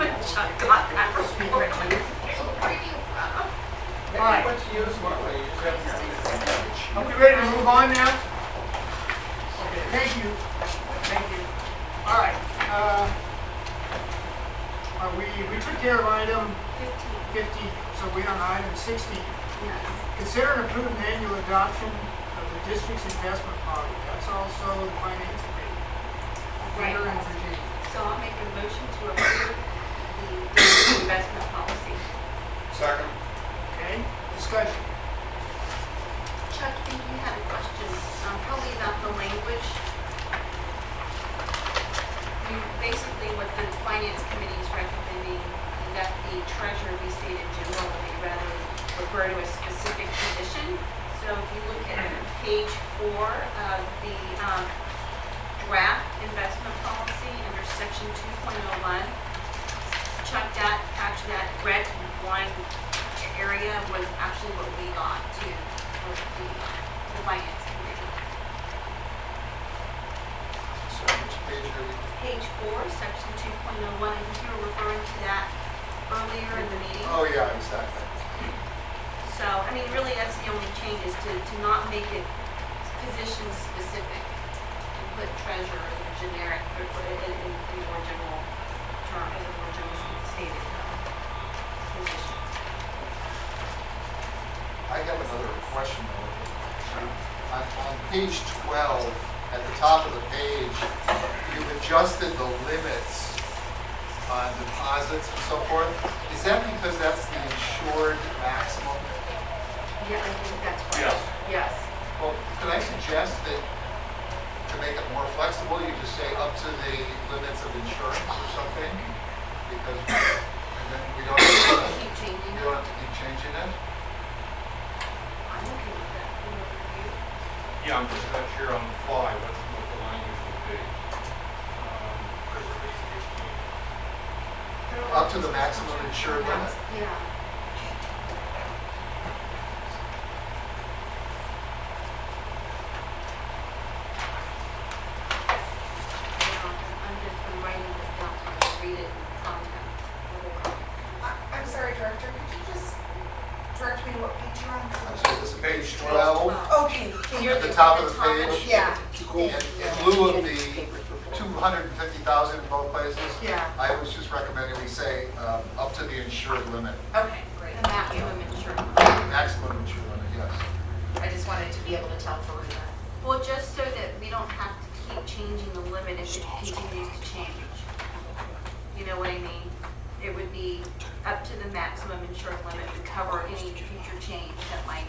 Chuck got that report. All right. Let's use what we use every year. Are we ready to move on now? Okay, thank you. Thank you. All right. We took care of item 50, so we're on item 60. Yes. Consider and approve an annual adoption of the district's investment policy. That's also the finance committee. Right. Peter and Virginia. So I'll make a motion to approve the district investment policy. Second. Okay, discussion. Chuck, I think you had a question, probably about the language. Basically, what the finance committee is recommending is that the treasurer be stated general, and they rather refer to a specific position. So if you look at page 4 of the draft investment policy under section 2.01, Chuck, that red line area was actually what we got to the finance committee. So which page are we? Page 4, section 2.01, I think you were referring to that earlier in the meeting. Oh, yeah, exactly. So, I mean, really, that's the only change, is to not make it position specific and put treasurer as a generic, or put it in more general term, as a more general stated position. I have another question though. On page 12, at the top of the page, you've adjusted the limits on deposits and so forth. Is that because that's the insured maximum? Yeah, I think that's right. Yes. Well, could I suggest that to make it more flexible, you just say up to the limits of insurance or something? Because, and then we don't have to, Keep changing you it. don't have to keep changing it? I'm okay with that. You know, review. Yeah, I'm just not sure on the fly what the language would be. Because we're basically changing. Up to the maximum insured limit? Yeah. I'm writing this down so I can read it in content. I'm sorry, Director, could you just direct me to what page you're on? I'm sorry, this is page 12. Okay, thank You're At you. the top of the page? Yeah, In lieu of the 250,000 in both places, yeah, I was just recommending we say up to the insured limit, okay, great. The maximum insurance. maximum insured limit, yes. I just wanted to be able to tell for that. Well, just so that we don't have to keep changing the limit if it continues to change. You know what I mean? It would be up to the maximum insured limit to cover any future change that might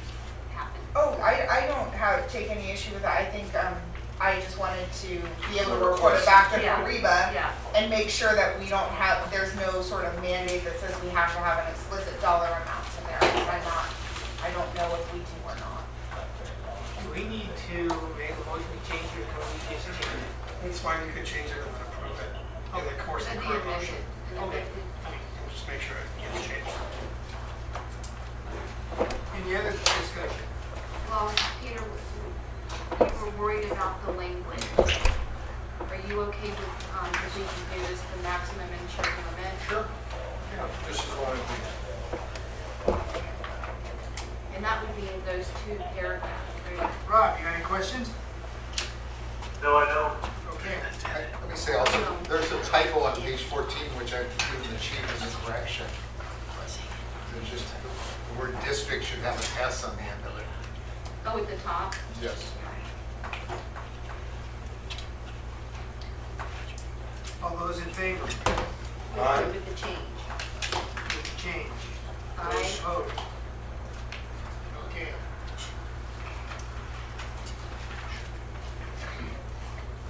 happen. Oh, I don't take any issue with that. I think, I just wanted to be able to report it back to Yeah. Kariba Yeah. and make sure that we don't have, there's no sort of mandate that says we have to have an explicit dollar amount in there. Because I don't know if we do or not. Do we need to make a motion to change it, or we just change it? It's fine, you could change it and then approve it in the course of And the the current motion. amended. We'll just make sure it gets changed. Any other discussion? Well, Peter, we were worried about the language. Are you okay with, if we can do this, the maximum insured limit? Sure. Yeah, this is what I think. And that would be in those 2 paragraphs, right? Rob, you got any questions? No, I don't. Okay. Let me say also, there's a typo on page 14, which I've given the chief as a correction. There's just, the word district should have an S on the end of it. Oh, at the top? Yes. All those in favor with Aye. With the change. the change? Aye. Those opposed? Okay.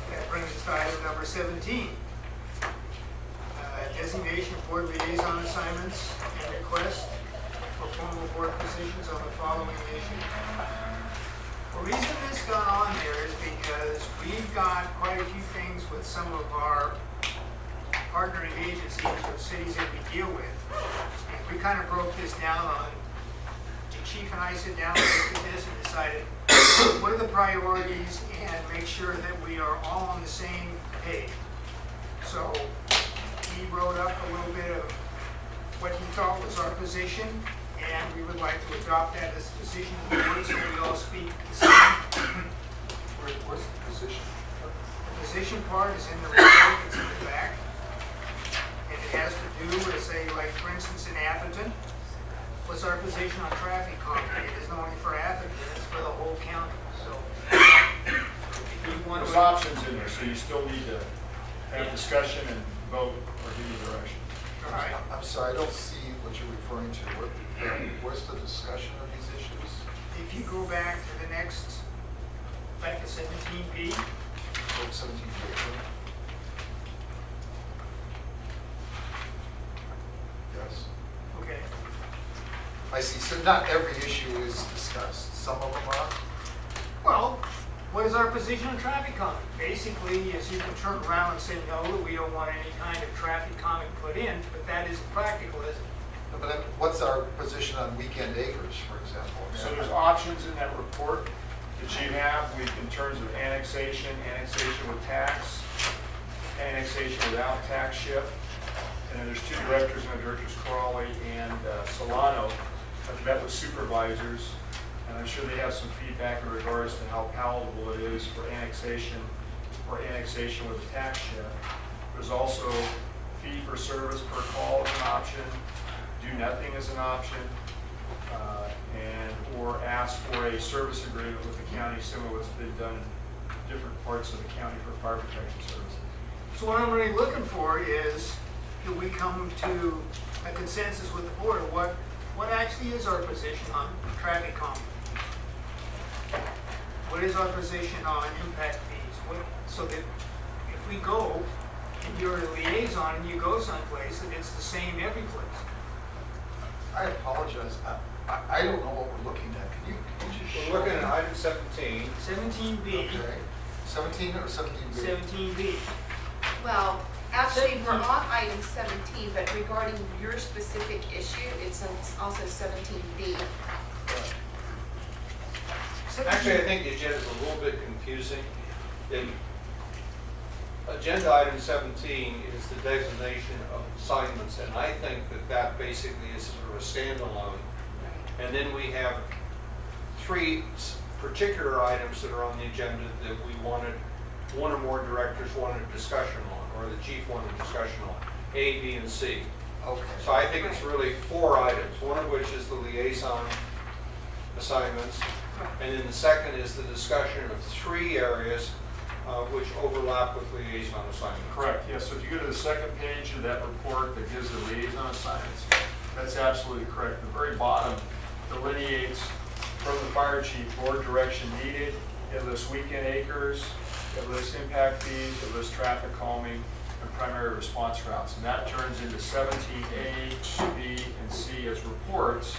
That brings us to item number 17. Designation of board liaison assignments and request for formal board positions on the following issues. The reason this got on there is because we've got quite a few things with some of our partnering agencies or cities that we deal with. And we kind of broke this down on, the chief and I sit down and looked at this and decided what are the priorities and make sure that we are all on the same page. So he wrote up a little bit of what he thought was our position, and we would like to adopt that as a position of the board, so we all speak the same. What's the position? The position part is in the report, it's in the back. And it has to do with, say, like, for instance, in Atherton, what's our position on traffic calming? It isn't only for Atherton, it's for the whole county, so. If you want There's to, options in there, so you still need to have discussion and vote or give you direction. all right, I'm sorry, I don't see what you're referring to. What's the discussion of these issues? if you go back to the next, back to 17B, Vote 17. Yes. okay. I see, so not every issue is discussed, some of them are? Well, what is our position on traffic calming? Basically, is you can turn around and say, no, we don't want any kind of traffic calming put in, but that isn't practical, is it? No, but then what's our position on weekend acres, for example? So there's options in that report that you have in terms of annexation, annexation with tax, annexation without tax shift. And then there's two directors, Directors Crawley and Solano, have met with supervisors, and I'm sure they have some feedback in regards to how palatable it is for annexation or annexation with a tax shift. There's also fee for service per call as an option, do nothing as an option, or ask for a service agreement with the county, similar to what's been done in different parts of the county for fire protection services. So what I'm really looking for is, do we come to a consensus with the board of what actually is our position on traffic calming? What is our position on impact fees? So that if we go, and you're a liaison and you go someplace, that it's the same every place. I apologize, I don't know what we're looking at. Can you just show We're looking me? at item 17. 17B, Okay, 17 or 17B? 17B. Well, actually, we're on item 17, but regarding your specific issue, it's also 17B. Actually, I think the agenda is a little bit confusing. Agenda item 17 is the designation of assignments, and I think that that basically is sort of a standalone. And then we have three particular items that are on the agenda that we wanted, one or more directors wanted discussion on, or the chief wanted discussion on, A, B, and C. Okay. So I think it's really 4 items, one of which is the liaison assignments, and then the second is the discussion of 3 areas which overlap with liaison assignments. Correct, yes, so if you go to the second page of that report that gives the liaison assignments, that's absolutely correct. The very bottom delineates from the fire chief board direction needed. It lists weekend acres, it lists impact fees, it lists traffic calming, and primary response routes. And that turns into 17A, B, and C as reports.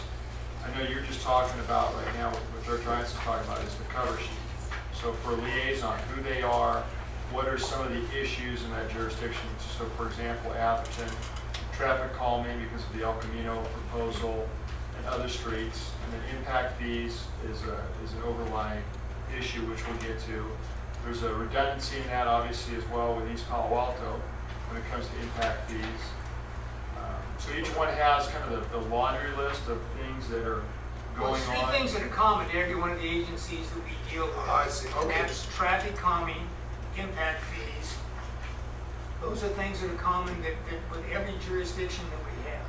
I know you're just talking about right now, what Director Hines is talking about is the cover sheet. So for liaison, who they are, what are some of the issues in that jurisdiction? So for example, Atherton, traffic calming because of the El Camino proposal and other streets. And then impact fees is an overlying issue which we'll get to. There's a redundancy in that obviously as well with East Palo Alto when it comes to impact fees. So each one has kind of the laundry list of things that are Well, going there's on. 3 things that are common to every one of the agencies that we deal with. I see, And okay. that's traffic calming, impact fees. Those are things that are common that with every jurisdiction that we have.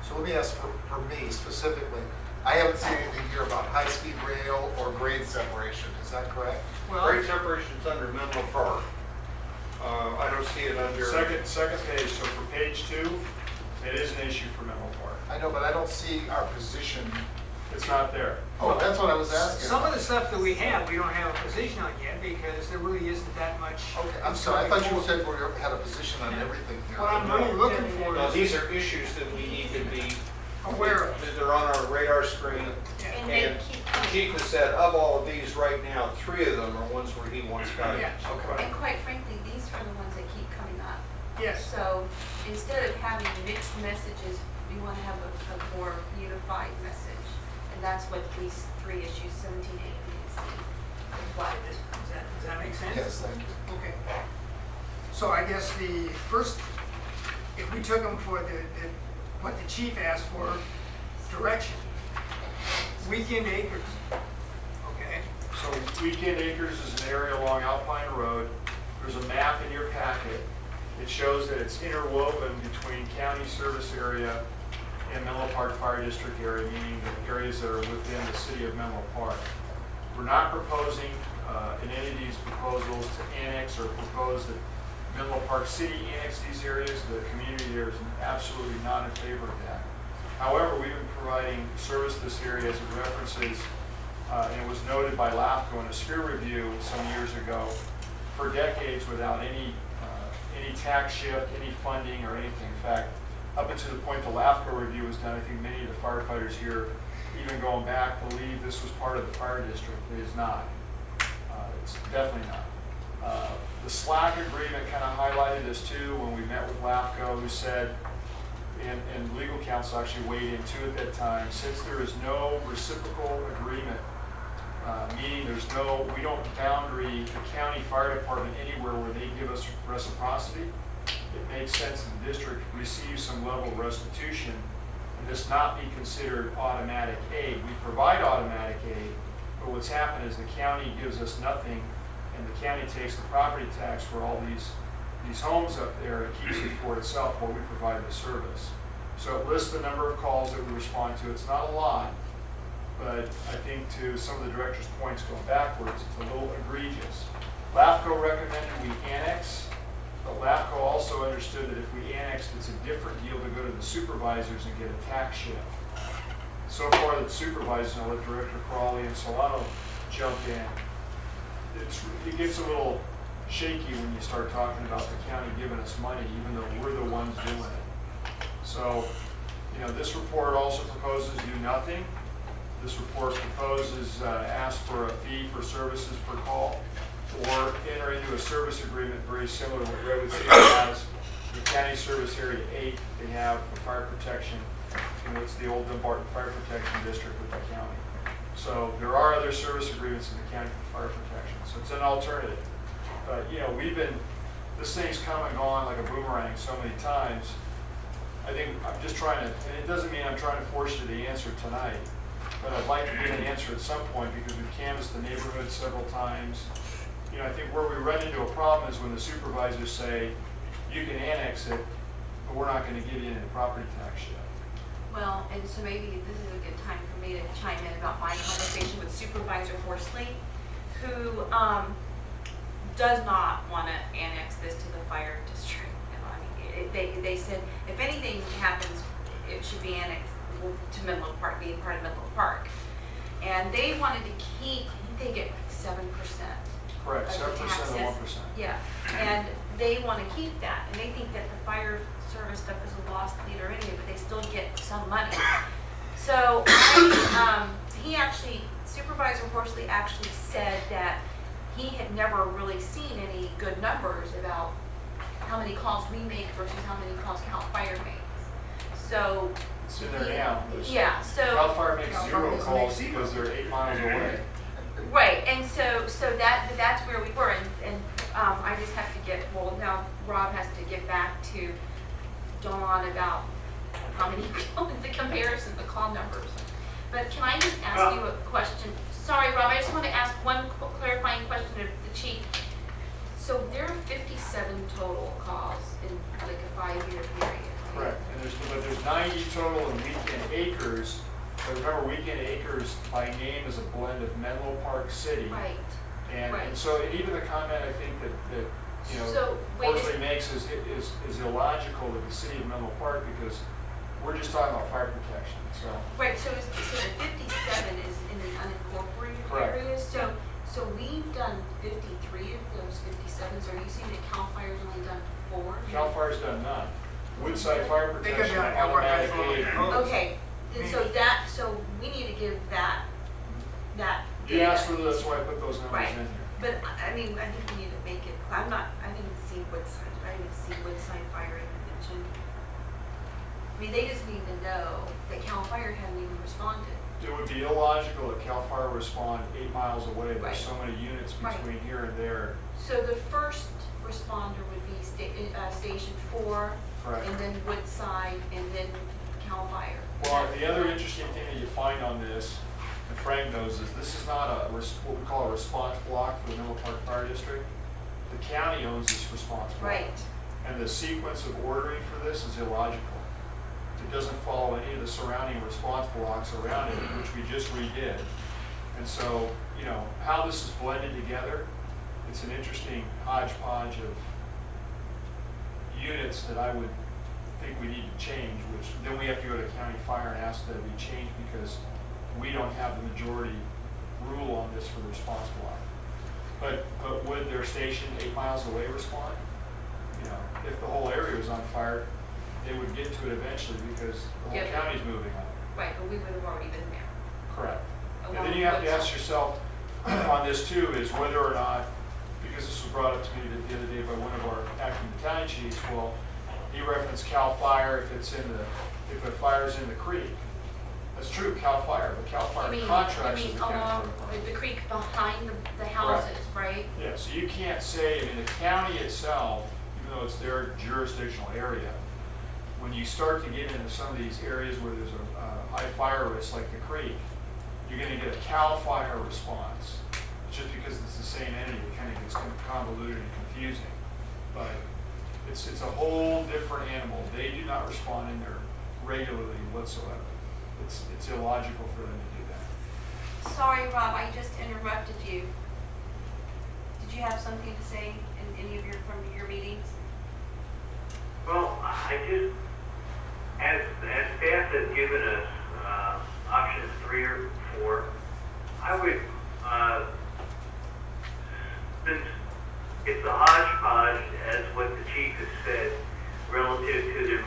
So let me ask for me specifically, I haven't seen anything here about high-speed rail or grade separation, is that correct? Well, Grade separation is under Menlo Park. I don't see it under. Second page, so for page 2, it is an issue for Menlo Park. I know, but I don't see our position. It's not there. Oh, that's what I was asking. some of the stuff that we have, we don't have a position on yet because there really isn't that much. Okay, I'm sorry, I thought you said we had a position on everything here. What I'm really looking for No, is these are issues that we need to be aware of. They're on our radar screen. And they And keep the coming. chief has said, of all of these right now, 3 of them are ones where he wants guidance. Okay. And quite frankly, these are the ones that keep coming up. Yes. So instead of having mixed messages, we want to have a more unified message. And that's what these 3 issues, 17A, B, and C, reflect. Does that make sense? Yes, thank you. Okay. So I guess the first we took them for what the chief asked for, direction. Weekend acres, okay? So Weekend Acres is an area along Alpine Road. There's a map in your packet. It shows that it's interwoven between county service area and Menlo Park Fire District area, meaning the areas that are within the city of Menlo Park. We're not proposing in any of these proposals to annex or propose that Menlo Park City annex these areas. The community there is absolutely not in favor of that. However, we've been providing service to this area as it references, and it was noted by LAFCO in a sphere review some years ago, for decades without any tax shift, any funding or anything. In fact, up until the point the LAFCO review was done, I think many of the firefighters here, even going back, believe this was part of the fire district. It is not. It's definitely not. The SLAC agreement kind of highlighted this too when we met with LAFCO, who said, and legal counsel actually weighed in too at that time, since there is no reciprocal agreement, meaning we don't boundary the county fire department anywhere where they give us reciprocity, it makes sense that the district receive some level of restitution and this not be considered automatic aid. We provide automatic aid, but what's happened is the county gives us nothing and the county takes the property tax for all these homes up there and keeps it for itself while we provide the service. So it lists the number of calls that we respond to. It's not a lot, but I think to some of the director's points going backwards, it's a little egregious. LAFCO recommended we annex, but LAFCO also understood that if we annexed, it's a different deal to go to the supervisors and get a tax shift. So far, the supervisors, and I'll let Director Crawley and Solano jump in, it gets a little shaky when you start talking about the county giving us money, even though we're the ones doing it. So, this report also proposes do nothing. This report proposes ask for a fee for services per call, or enter into a service agreement very similar to what Redwood City has. The county service area 8, they have for fire protection, and what's the old Dumbarton Fire Protection District with the county. So there are other service agreements in the county for fire protection. So it's an alternative. But this thing's come and gone like a boomerang so many times. I think I'm just trying to, and it doesn't mean I'm trying to force you the answer tonight, but I'd like to get an answer at some point because we've canvassed the neighborhood several times. I think where we run into a problem is when the supervisors say, you can annex it, but we're not going to give you any property tax shift. Well, and so maybe this is a good time for me to chime in about my conversation with Supervisor Horsley, who does not want to annex this to the fire district. They said if anything happens, it should be annexed to Menlo Park, being part of Menlo Park. And they wanted to keep, they get like 7%. Correct, of the 7% taxes. or 1%. Yeah, and they want to keep that, and they think that the fire service stuff is a lost leader anyway, but they still get some money. So Supervisor Horsley actually said that he had never really seen any good numbers about how many calls we make versus how many calls CAL FIRE makes. So It's in there now. yeah, so CAL FIRE makes CAL 0 FIRE doesn't calls make because they're 8 miles away. right, and so that's where we were, and I just have to get, well, now Rob has to get back to Dawn about how many, the comparison, the call numbers. But can I just ask you a question? Sorry, Rob, I just want to ask one clarifying question of the chief. So there are 57 total calls in like a 5-year period. Right? Correct, and there's 90 total in Weekend Acres. But remember, Weekend Acres by name is a blend of Menlo Park City. Right. And Right. so even the comment I think that So, wait a Horsley makes is illogical to the city of Menlo Park because we're just talking about fire protection. So Right, so the 57 is in the unincorporated Correct. areas. So we've done 53 of those 57s. Are you saying that CAL FIRE's only done 4? CAL FIRE's done none. Woodside Fire They Protection, got that automatic outward aid. control. Okay, and so we need to give that. You asked for those, that's why I put those numbers Right. in here. But I think we need to make it, I didn't see Woodside Fire mentioned. I mean, they just need to know that CAL FIRE hadn't even responded. It would be illogical that CAL FIRE respond 8 miles away. There's Right. so many units Right. between here and there. So the first responder would be Station 4 Correct. and then Woodside, and then CAL FIRE. Well, the other interesting thing that you find on this, and Frank knows, is this is not what we call a response block for the Menlo Park Fire District. The county owns this response block. Right. And the sequence of ordering for this is illogical. It doesn't follow any of the surrounding response blocks around it, which we just redid. And so, you know, how this is blended together, it's an interesting hodgepodge of units that I would think we need to change, which then we have to go to county fire and ask that it be changed because we don't have the majority rule on this for the response block. But would their station 8 miles away respond? You know, if the whole area was on fire, they would get to it eventually because the whole Yeah. county's moving on. Right, but we would have already been there. Correct. And Along then you have to Woodside. ask yourself on this too, is whether or not, because this was brought up to me the other day by one of our acting battalion chiefs, well, he referenced CAL FIRE if a fire's in the creek. That's true, CAL FIRE, but CAL FIRE contracts You with mean the county. along the creek behind the houses, right? Yeah, so you can't say, I mean, the county itself, even though it's their jurisdictional area, when you start to get into some of these areas where there's a high fire risk like the creek, you're gonna get a CAL FIRE response. Just because it's the same entity, it kind of gets convoluted and confusing. But it's a whole different animal. They do not respond in there regularly whatsoever. It's illogical for them to do that. Sorry, Rob, I just interrupted you. Did you have something to say in any of from your meetings? Well, I just, as staff has given us options 3 or 4, I would, since it's a hodgepodge, as what the chief has said, relative to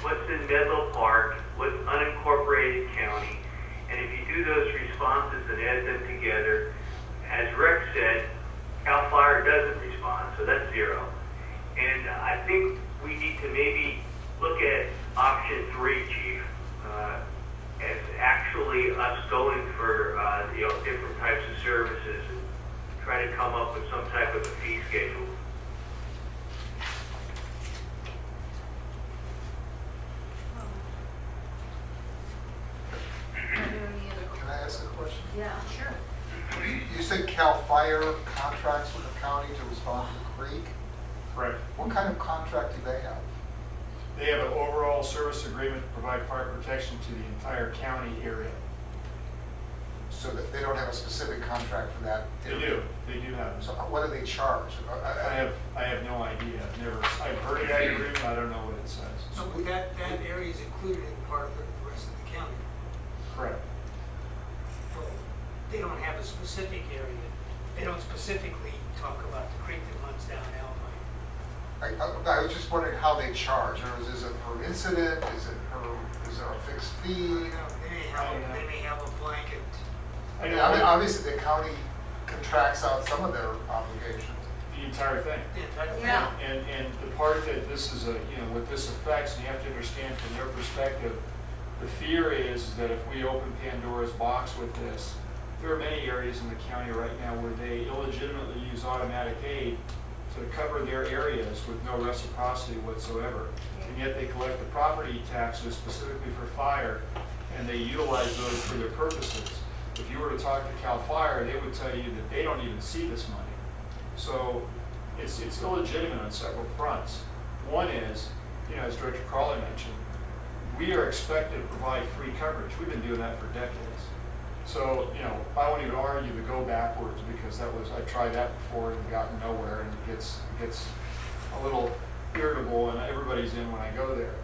what's in Menlo Park, what's unincorporated county, and if you do those responses and add them together, as Rex said, CAL FIRE doesn't respond, so that's 0. And I think we need to maybe look at option 3, Chief, as actually us going for different types of services and try to come up with some type of a fee schedule. Are there any other? Can I ask a question? Yeah, sure. You said CAL FIRE contracts with the county to respond to the creek. Correct. What kind of contract do they have? They have an overall service agreement to provide fire protection to the entire county area. So that they don't have a specific contract for that? They area? do have. So what do they charge? I have no idea. I've heard of that agreement, I don't know what it says. So but that area is included in part of the rest of the county. Correct. So they don't have a specific area. They don't specifically talk about the creek that runs down Alpine. I was just wondering how they charge. In other words, is it per incident? Is there a fixed fee? They may have a blanket. I mean, obviously the county contracts out some of their obligations. The entire thing. the entire thing. Yeah. And the part that this is what this affects, and you have to understand from their perspective, the fear is that if we open Pandora's box with this, there are many areas in the county right now where they illegitimately use automatic aid to cover their areas with no reciprocity whatsoever. And yet they collect the property taxes specifically for fire, and they utilize those for their purposes. If you were to talk to CAL FIRE, they would tell you that they don't even see this money. So it's illegitimate on several fronts. One is, as Director Crawley mentioned, we are expected to provide free coverage. We've been doing that for decades. So, I won't even argue to go backwards because I tried that before and gotten nowhere, and it gets a little irritable, and everybody's in when I go there.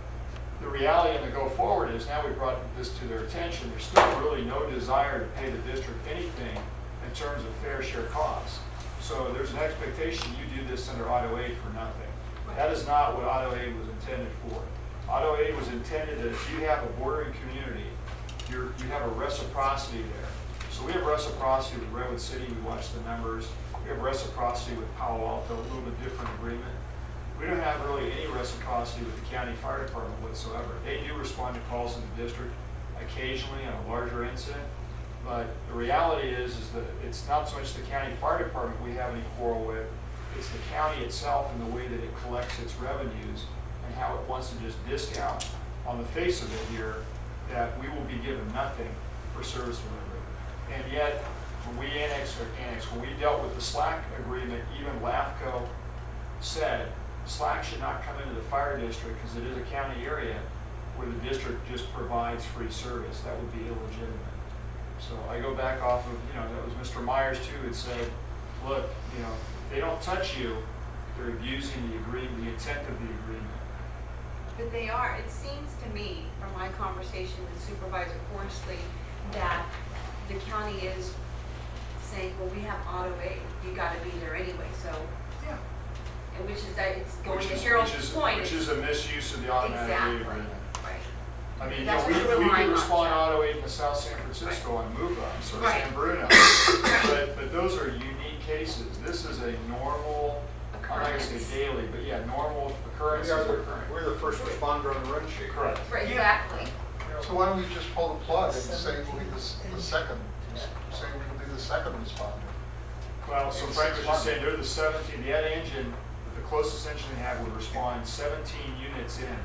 The reality on the go forward is now we brought this to their attention. There's still really no desire to pay the district anything in terms of fair share costs. So there's an expectation you do this under auto aid for nothing. That is not what auto aid was intended for. Auto aid was intended that if you have a bordering community, you have a reciprocity there. So we have reciprocity with Redwood City. We watch the numbers. We have reciprocity with Palo Alto, a little bit different agreement. We don't have really any reciprocity with the county fire department whatsoever. They do respond to calls in the district occasionally on a larger incident, but the reality is that it's not so much the county fire department we have any quarrel with, it's the county itself and the way that it collects its revenues and how it wants to just discount on the face of it here, that we will be given nothing for service delivery. And yet, when we when we dealt with the SLAC agreement, even LAFCO said SLAC should not come into the fire district because it is a county area where the district just provides free service. That would be illegitimate. So I go back off of, that was Mr. Myers too, had said, look, if they don't touch you, they're abusing the agreement, the intent of the agreement. But they are, it seems to me, from my conversation with Supervisor Horsley, that the county is saying, well, we have auto aid, you gotta be there anyway, so. Yeah. And which is that, it's going Which to is- Harold's which is- point. Which is a misuse of the automatic Exactly, aid agreement. right. I mean, That's we what we're could relying on, respond Jeff. auto aid in the South San Francisco on MUVA, or Right. San Bruno. But those are unique cases. This is a normal, I'm not gonna say Occurrence. daily, but yeah, normal occurrences occurring. We're the first responder on the run sheet. Correct. Right, exactly. So why don't we just pull the plug and say we'll be the second, say we can be the second responder? Well, so Frank was just saying, they're the 17, the engine, the closest engine they have would respond 17 units in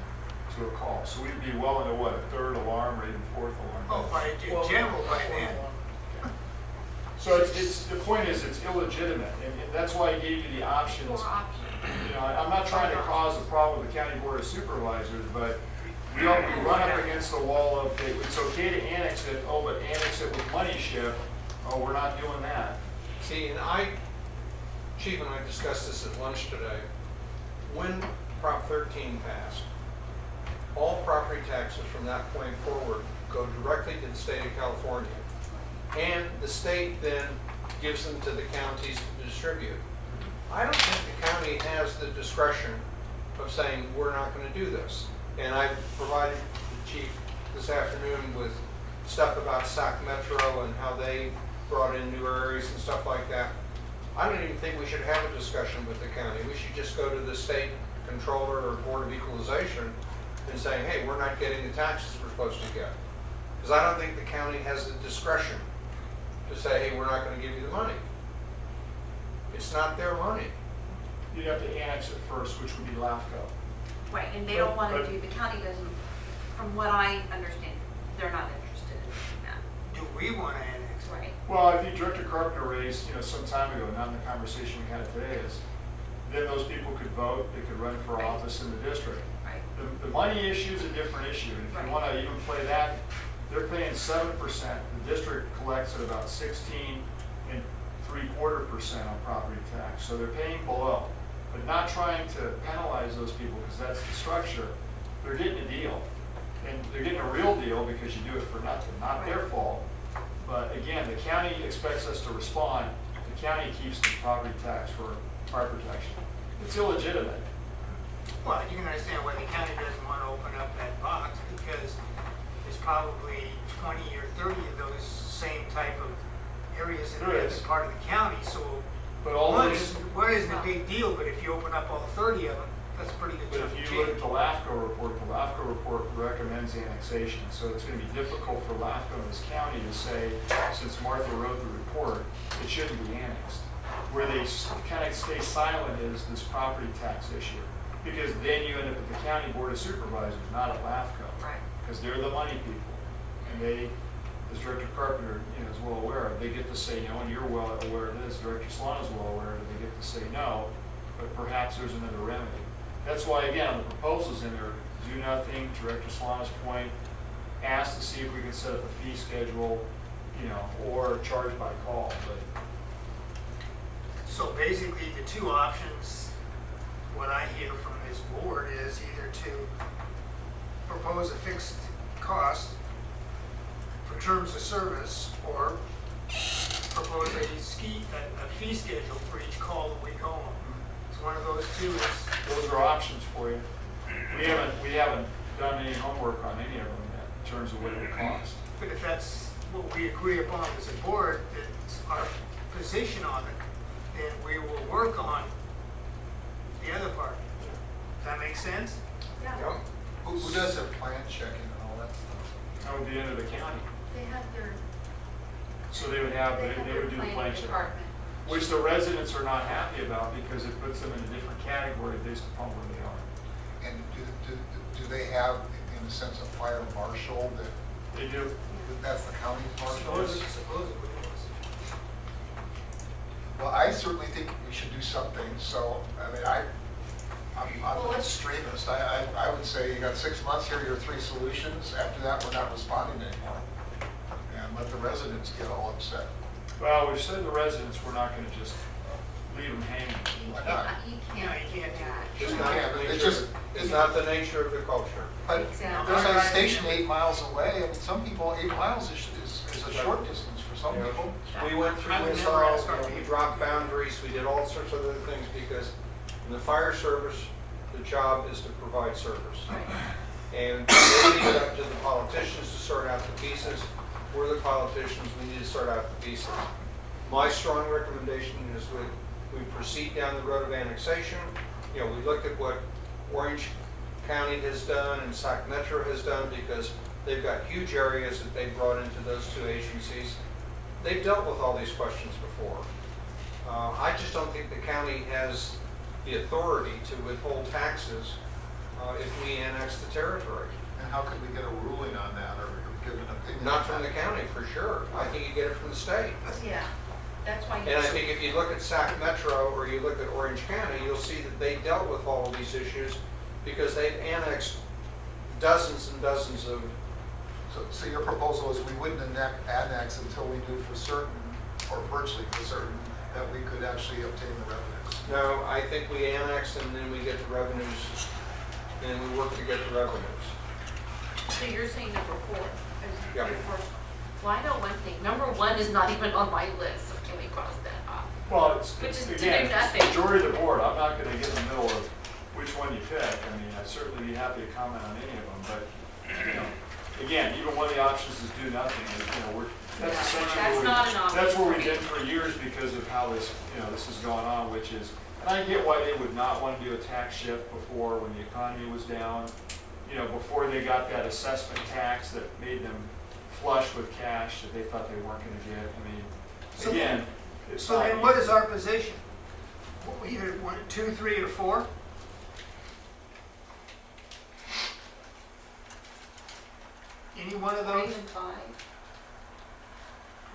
to a call. So we'd be well into what, a third alarm or even fourth alarm? Oh, in general, by then. So it's, the point is, it's illegitimate, and that's why I gave you the options. Four options. I'm not trying to cause a problem with the county board of supervisors, but we run up against the wall of, it's okay to annex it, but annex it with money shift, we're not doing that. See, and Chief and I discussed this at lunch today. When Prop 13 passed, all property taxes from that point forward go directly to the state of California. And the state then gives them to the counties to distribute. I don't think the county has the discretion of saying, we're not going to do this. And I provided the chief this afternoon with stuff about Sac Metro and how they brought in new areas and stuff like that. I don't even think we should have a discussion with the county. We should just go to the state controller or board of equalization and say, hey, we're not getting the taxes we're supposed to get. Because I don't think the county has the discretion to say, hey, we're not going to give you the money. It's not their money. You'd have to annex it first, which would be LAFCO. Right, and they don't want to But- do, the county doesn't, from what I understand, they're not interested in doing that. Do we want to annex? Right. Well, I think Director Carpenter raised, some time ago, not in the conversation we had today, is then those people could vote, they could run for Right. office in the district. Right. The money issue is a different issue, and if Right. you want to even play that, they're paying 7%. The district collects at about 16.75% on property tax, so they're paying below. But not trying to penalize those people, because that's the structure. They're getting a deal, and they're getting a real deal because you do it for nothing, not their Right. fault. But again, the county expects us to respond. The county keeps the property tax for fire protection. It's illegitimate. Well, you can understand why the county doesn't want to open up that box, because there's probably 20 or 30 of those same type of areas in There the is. other part of the county, so But all one those, isn't a big deal, but if you open up all 30 of them, that's a pretty good but chunk if of you look at change. the LAFCO report recommends annexation. So it's going to be difficult for LAFCO in this county to say, since Martha wrote the report, it shouldn't be annexed. Where they kind of stay silent is this property tax issue. Because then you end up at the county board of supervisors, not at LAFCO. Right. Because they're the money people. And they, as Director Carpenter is well aware of, they get to say no, and you're well aware of this, Director Solano's well aware of it, they get to say no, but perhaps there's another remedy. That's why, again, on the proposals in there, do nothing, Director Solano's point, ask to see if we can set up a fee schedule, or charge by call, but So basically, the two options, what I hear from this board is either to propose a fixed cost for terms of service, or propose a fee schedule for each call that we go on. It's one of those two. those are options for you. We haven't done any homework on any of them yet, in terms of what it would cost. But if that's what we agree upon as a board, that's our position on it, then we will work on the other part. Does that make sense? Yeah, Yep. Who does have plan checking and all that stuff? That would be under the county. they have their, So they would have, they they have they their would do the plan planning check. department. Which the residents are not happy about because it puts them in a different category based upon where they are. And do they have, in a sense, a fire marshal that, They do. that's the county's marshal? Supposedly it was. Well, I certainly think we should do something, so, I mean, I'm Well, an let's- extremist. I would say you got 6 months, here are your 3 solutions. After that, we're not responding anymore. And let the residents get all upset. Well, we've said to the residents, we're not gonna just leave them hanging. Why not? You Yeah, can't you do can't do that. It's Sure not you can, the but it's nature, just- it's not the nature of the culture. But Exactly. there's a station 8 miles away. I mean, some people, 8 miles is a short distance for some Yeah. people. We went through I would this never all, ask our you know, we people. dropped boundaries, we did all sorts of other things because in the fire service, the job is to provide service. And they leave it up to the politicians to sort out the pieces. We're the politicians, we need to sort out the pieces. My strong recommendation is we proceed down the road of annexation. You know, we look at what Orange County has done and Sac Metro has done because they've got huge areas that they brought into those 2 agencies. They've dealt with all these questions before. I just don't think the county has the authority to withhold taxes if we annex the territory. And how could we get a ruling on that or give an opinion? Not on from the that? county, for sure. I think you get it from the state. Yeah, that's why you. And I think if you look at Sac Metro or you look at Orange County, you'll see that they dealt with all of these issues because they've annexed dozens and dozens of, So your proposal is we wouldn't annex until we knew for certain, or virtually for certain, that we could actually obtain the revenues? no, I think we annex and then we get the revenues, and we work to get the revenues. So you're saying number 4? is Yeah. your first- Well, I know one thing, number 1 is not even on my list, so can we cross that off? Well, it's, Which is to do again, it's nothing. the majority of the board. I'm not gonna get in the middle of which one you pick. I mean, I'd certainly be happy to comment on any of them, but, you know, again, even one of the options is do nothing, and, you know, that's Yeah, essentially that's where not an option that's where for we've me. been for years because of how this, this has gone on, which is, and I get why they would not want to do a tax shift before when the economy was down, before they got that assessment tax that made them flush with cash that they thought they weren't going to get. I mean, So- again, it's So not then what easy. is our position? Either 1, 2, 3, or 4? Any one of Or those? even 5? I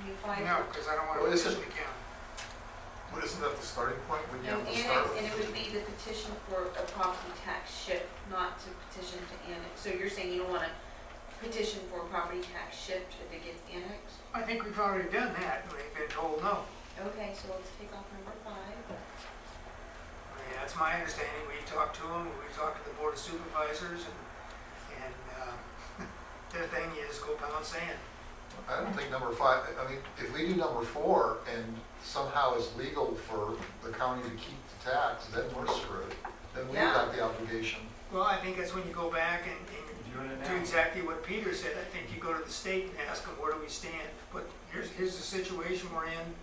mean, 5. No, because I don't want Well, to isn't- officially count. What, isn't that the starting point when you And have to annex, start? and it would be the petition for a property tax shift, not to petition to annex. So you're saying you don't want to petition for a property tax shift if it gets annexed? I think we've already done that, and we've been told no. Okay, so let's take off number 5. I mean, that's my understanding. We've talked to them, we've talked to the board of supervisors, and their thing is go pound sand. I don't think number 5, I mean, if we do number 4 and somehow it's legal for the county to keep the tax, then we're screwed. Then we've Yeah. got the obligation. Well, I think that's when you go back and Doing it do now. exactly what Peter said. I think you go to the state and ask them, where do we stand? But here's the situation we're in.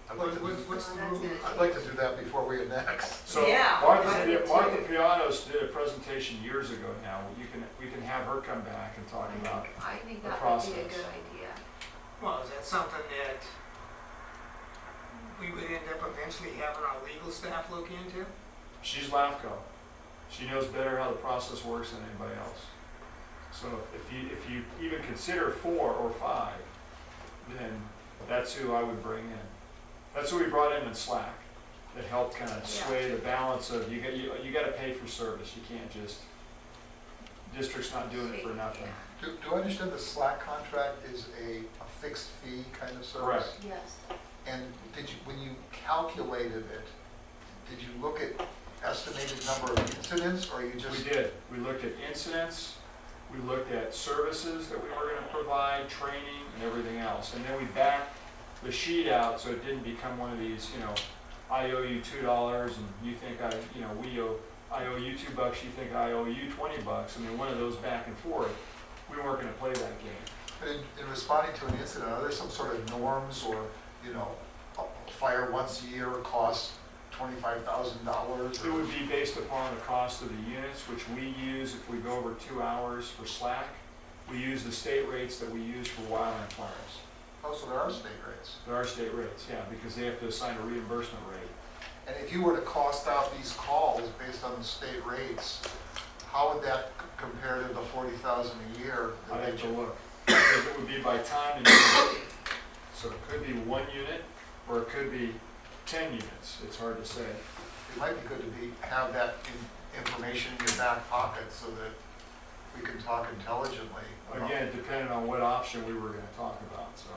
I'd like to do, What's the That's rule? it. I'd like to do that before we annex. So Yeah, Martha, I did Martha too. Pianos did a presentation years ago now. We can have her come back and talk about. I think the that would be a process. good idea. Well, is that something that we would end up eventually having our legal staff look into? She's LAFCO. She knows better how the process works than anybody else. So if you even consider 4 or 5, then that's who I would bring in. That's who we brought in Slack. That helped kind of sway the balance of you got to pay for service. You can't just district's not doing it for nothing. Yeah. Do I understand the Slack contract is a fixed fee kind of service? Correct. Yes. And did you, when you calculated it, did you look at estimated number of incidents, or you just? We did. We looked at incidents, we looked at services that we were going to provide, training, and everything else. And then we backed the sheet out so it didn't become one of these, I owe you $2 and you think I owe you $2, you think I owe you $20. I mean, one of those back and forth. We weren't going to play that game. But in responding to an incident, are there some sort of norms or, a fire once a year costs $25,000? It would be based upon the cost of the units, which we use if we go over 2 hours for slack. We use the state rates that we use for wildland fires. Oh, so there are state rates. There are state rates, yeah, because they have to assign a reimbursement rate. And if you were to cost out these calls based on the state rates, how would that compare to the 40,000 a year? that I'd they have to ju- look, because it would be by time and unit. So it could be 1 unit, or it could be 10 units, it's hard to say. It might be good to have that information in your back pocket so that we can talk intelligently. about- Again, depending on what option we were gonna talk about, so.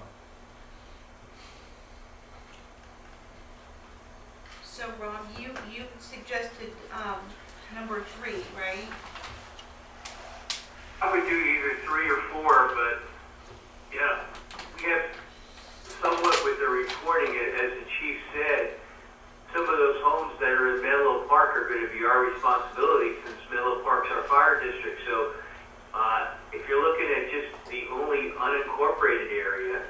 So Rob, you suggested, number 3, right? I would do either 3 or 4, but, yeah, we have somewhat with the reporting, as the chief said, some of those homes that are in Menlo Park are gonna be our responsibility since Menlo Park's our fire district. So, if you're looking at just the only unincorporated area,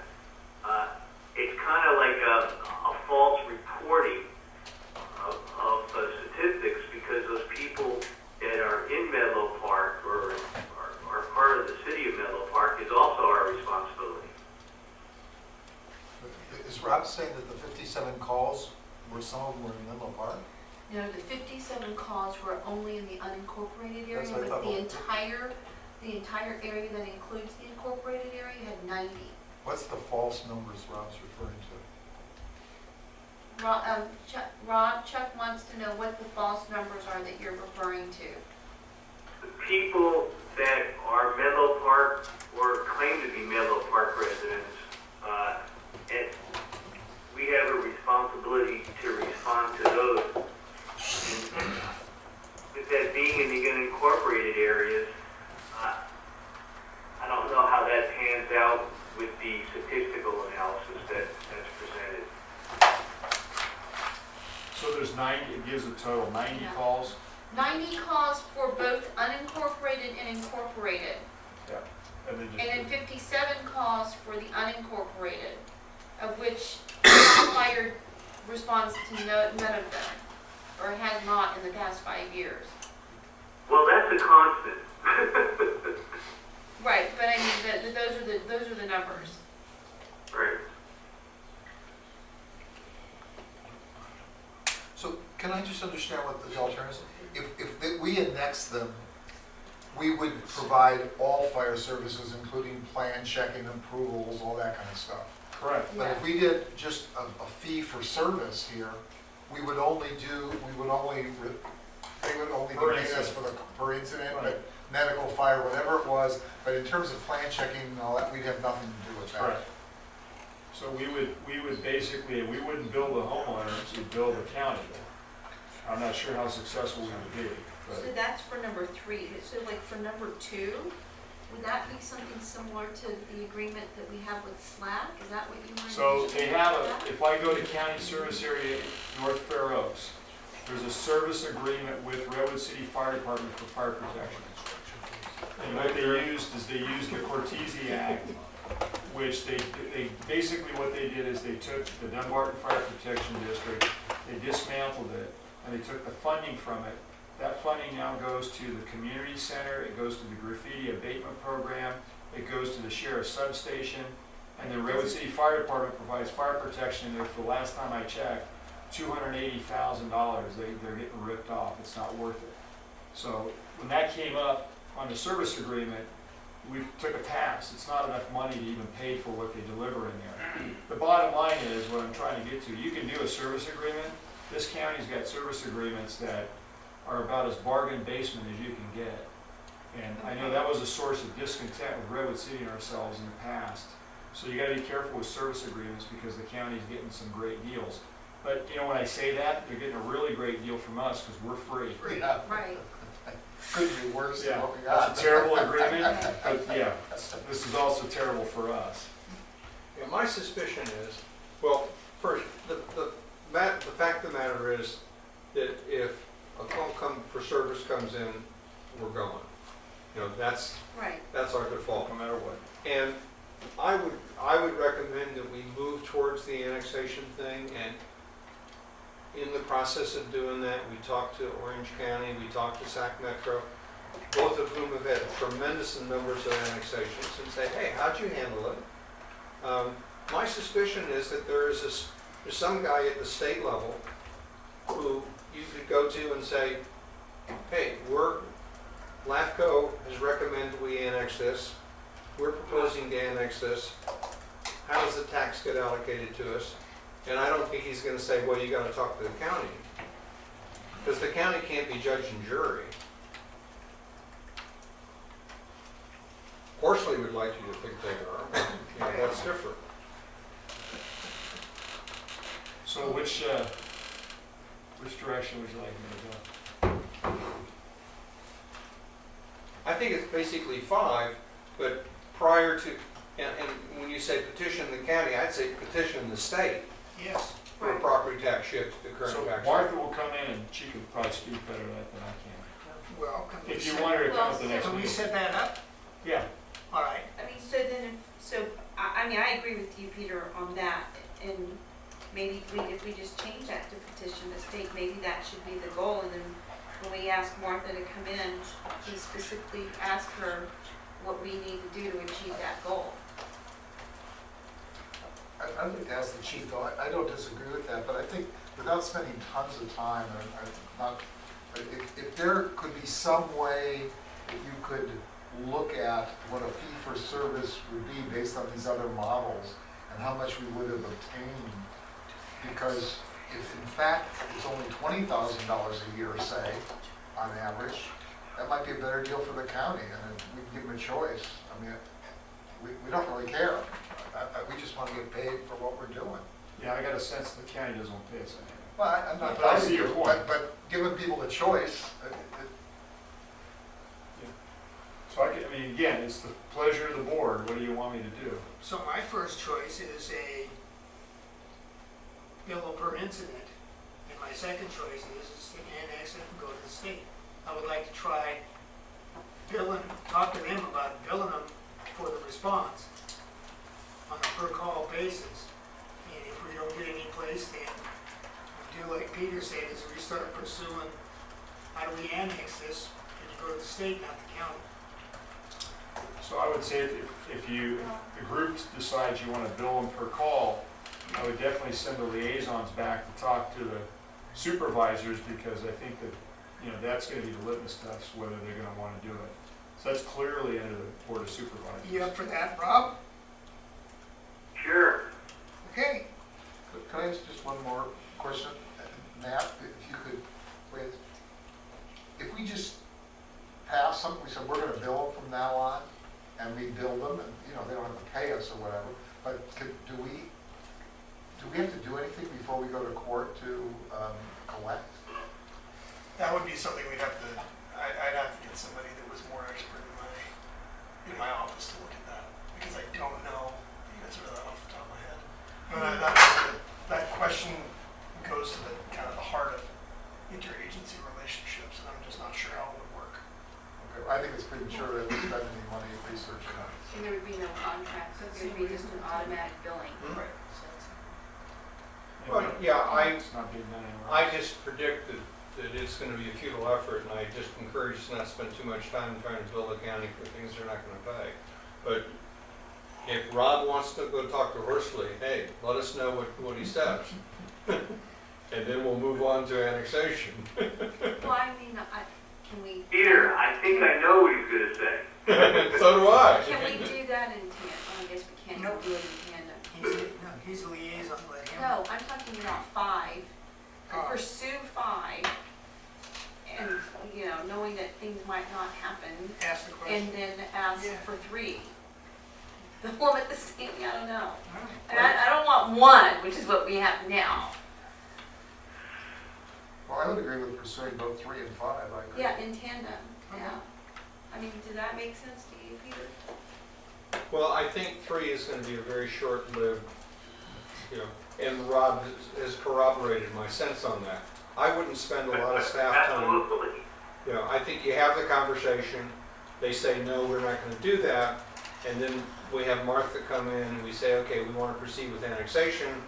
it's kind of like a false reporting of statistics, because those people that are in Menlo Park or are part of the city of Menlo Park is also our responsibility. Is Rob saying that the 57 calls, some of them were in Menlo Park? No, the 57 calls were only in the unincorporated area, That's what I but thought. the entire area that includes the incorporated area had 90. What's the false numbers Rob's referring to? Chuck wants to know what the false numbers are that you're referring to. The people that are Menlo Park or claim to be Menlo Park residents, and we have a responsibility to respond to those. And with that being in the unincorporated areas, I don't know how that pans out with the statistical analysis that's presented. So there's 90, it gives a total 90 Yeah. calls. 90 calls for both unincorporated and incorporated, Yeah. And then and then just, 57 calls for the unincorporated, of which fire responds to none of them, or has not in the past 5 years. Well, that's a constant. Right, but I mean, those are the numbers. Right. So can I just understand what the alternatives, if we annex them, we would provide all fire services, including plan checking, approvals, all that kind of stuff. correct. But if we did just a fee for service here, they would only be Per paying us incident. for the, per incident, Right. but medical, fire, whatever it was. But in terms of plan checking and all that, we'd have nothing to do with that. Correct. So we would basically, we wouldn't bill the homeowners, we'd bill the county. I'm not sure how successful we would be, So but that's for number 3. So like for number 2, would that be something similar to the agreement that we have with SLAC? Is that what you were? so they envisioning have with that? if I go to county service area North Fair Oaks, there's a service agreement with Redwood City Fire Department for fire protection. And what they used is they used the Cortese Act, which they basically what they did is they took the Dunbarton Fire Protection District, they dismantled it, and they took the funding from it. That funding now goes to the community center, it goes to the graffiti abatement program, it goes to the sheriff's substation, and the Redwood City Fire Department provides fire protection there. For the last time I checked, $280,000. They're getting ripped off. It's not worth it. So when that came up on the service agreement, we took a pass. It's not enough money to even pay for what they deliver in there. The bottom line is, what I'm trying to get to, you can do a service agreement. This county's got service agreements that are about as bargain basement as you can get. And I know that was a source of discontent with Redwood City and ourselves in the past. So you gotta be careful with service agreements because the county's getting some great deals. But, you know, when I say that, they're getting a really great deal from us because we're free. Yeah. Right. Could be worse than Yeah, what we got. that's a terrible agreement, but yeah, this is also terrible for us. Yeah, my suspicion is, well, first, the fact of the matter is that if a call for service comes in, we're going. You know, that's Right. our default. No matter what. And I would recommend that we move towards the annexation thing, and in the process of doing that, we talked to Orange County, we talked to Sac Metro, both of whom have had tremendous numbers of annexations, and say, hey, how'd you handle it? My suspicion is that there's some guy at the state level who you could go to and say, hey, LAFCO has recommended we annex this. We're proposing to annex this. How does the tax get allocated to us? And I don't think he's gonna say, well, you gotta talk to the county. Because the county can't be judge and jury. Horsley would like you to think they are, but, you know, that's different. So which direction would you like me to go? I think it's basically 5, but prior to, and when you say petition the county, I'd say petition the state Yes. for a property tax shift to the current So tax rate. Martha will come in and she could probably speak better to that than I can. Well, can we If you set, want her to come at the next can we meeting. set that up? Yeah, All right. I mean, so then, I mean, I agree with you, Peter, on that, and maybe if we just change that to petition the state, maybe that should be the goal, and then when we ask Martha to come in, we specifically ask her what we need to do to achieve that goal. I'd like to ask the chief, though, I don't disagree with that, but I think without spending tons of time, if there could be some way that you could look at what a fee-for-service would be based on these other models and how much we would have obtained, because if in fact it's only $20,000 a year, say, on average, that might be a better deal for the county, and we can give them a choice. I mean, we don't really care. We just want to get paid for what we're doing. yeah, I got a sense the county doesn't want to pay us anything. Well, I'm not But I telling see your you, point. but giving people a choice, So I mean, again, it's the pleasure of the board. What do you want me to do? So my first choice is a bill per incident, and my second choice is to annex it and go to the state. I would like to try talk to them about billing them for the response on a per call basis. And if we don't get any place, then we do like Peter said, is we start pursuing, how do we annex this? And you go to the state, not the county. So I would say if the group decides you want to bill them per call, I would definitely send the liaisons back to talk to the supervisors, because I think that, you know, that's going to be the litmus test whether they're going to want to do it. So that's clearly under the Board of Supervisors. You up for that, Rob? Sure. Okay. could I ask just one more question? Matt, if you could, wait. If we just pass something, we said we're gonna bill them from now on, and we bill them, and, you know, they don't have to pay us or whatever, but do we have to do anything before we go to court to collect? That would be something we'd have to, I'd have to get somebody that was more expert in my office to look at that, because I don't know the answer to that off the top of my head. That question goes to the kind of the heart of interagency relationships, and I'm just not sure how it would work. Okay, I think it's premature to spend any money researching on it. And there would be no contract, so it would be just an automatic billing. Right. Well, yeah, It's not being done anywhere I else. just predict that it's gonna be a futile effort, and I just encourage us not to spend too much time trying to bill the county for things they're not gonna pay. But if Rob wants to go talk to Horsley, hey, let us know what he says. And then we'll move on to annexation. Well, I mean, can we? Peter, I think I know what he's gonna say. So do I. Can we do that in tandem? I guess we can't Nope. do it in tandem. He's a liaison, let him. No, I'm talking about 5. Oh. Pursue 5, and, you know, knowing that things might not happen, Ask the question. and then ask Yeah. for 3. The one at the same, I don't know. All right. And I don't want 1, which is what we have now. Well, I would agree with pursuing both 3 and 5, I agree. Yeah, in tandem, yeah. I mean, does that make sense to you, Peter? Well, I think 3 is gonna be a very short-lived, you know, and Rob has corroborated my sense on that. I wouldn't spend a lot of staff time. Absolutely. You know, I think you have the conversation, they say, no, we're not gonna do that, and then we have Martha come in, and we say, okay, we wanna proceed with annexation.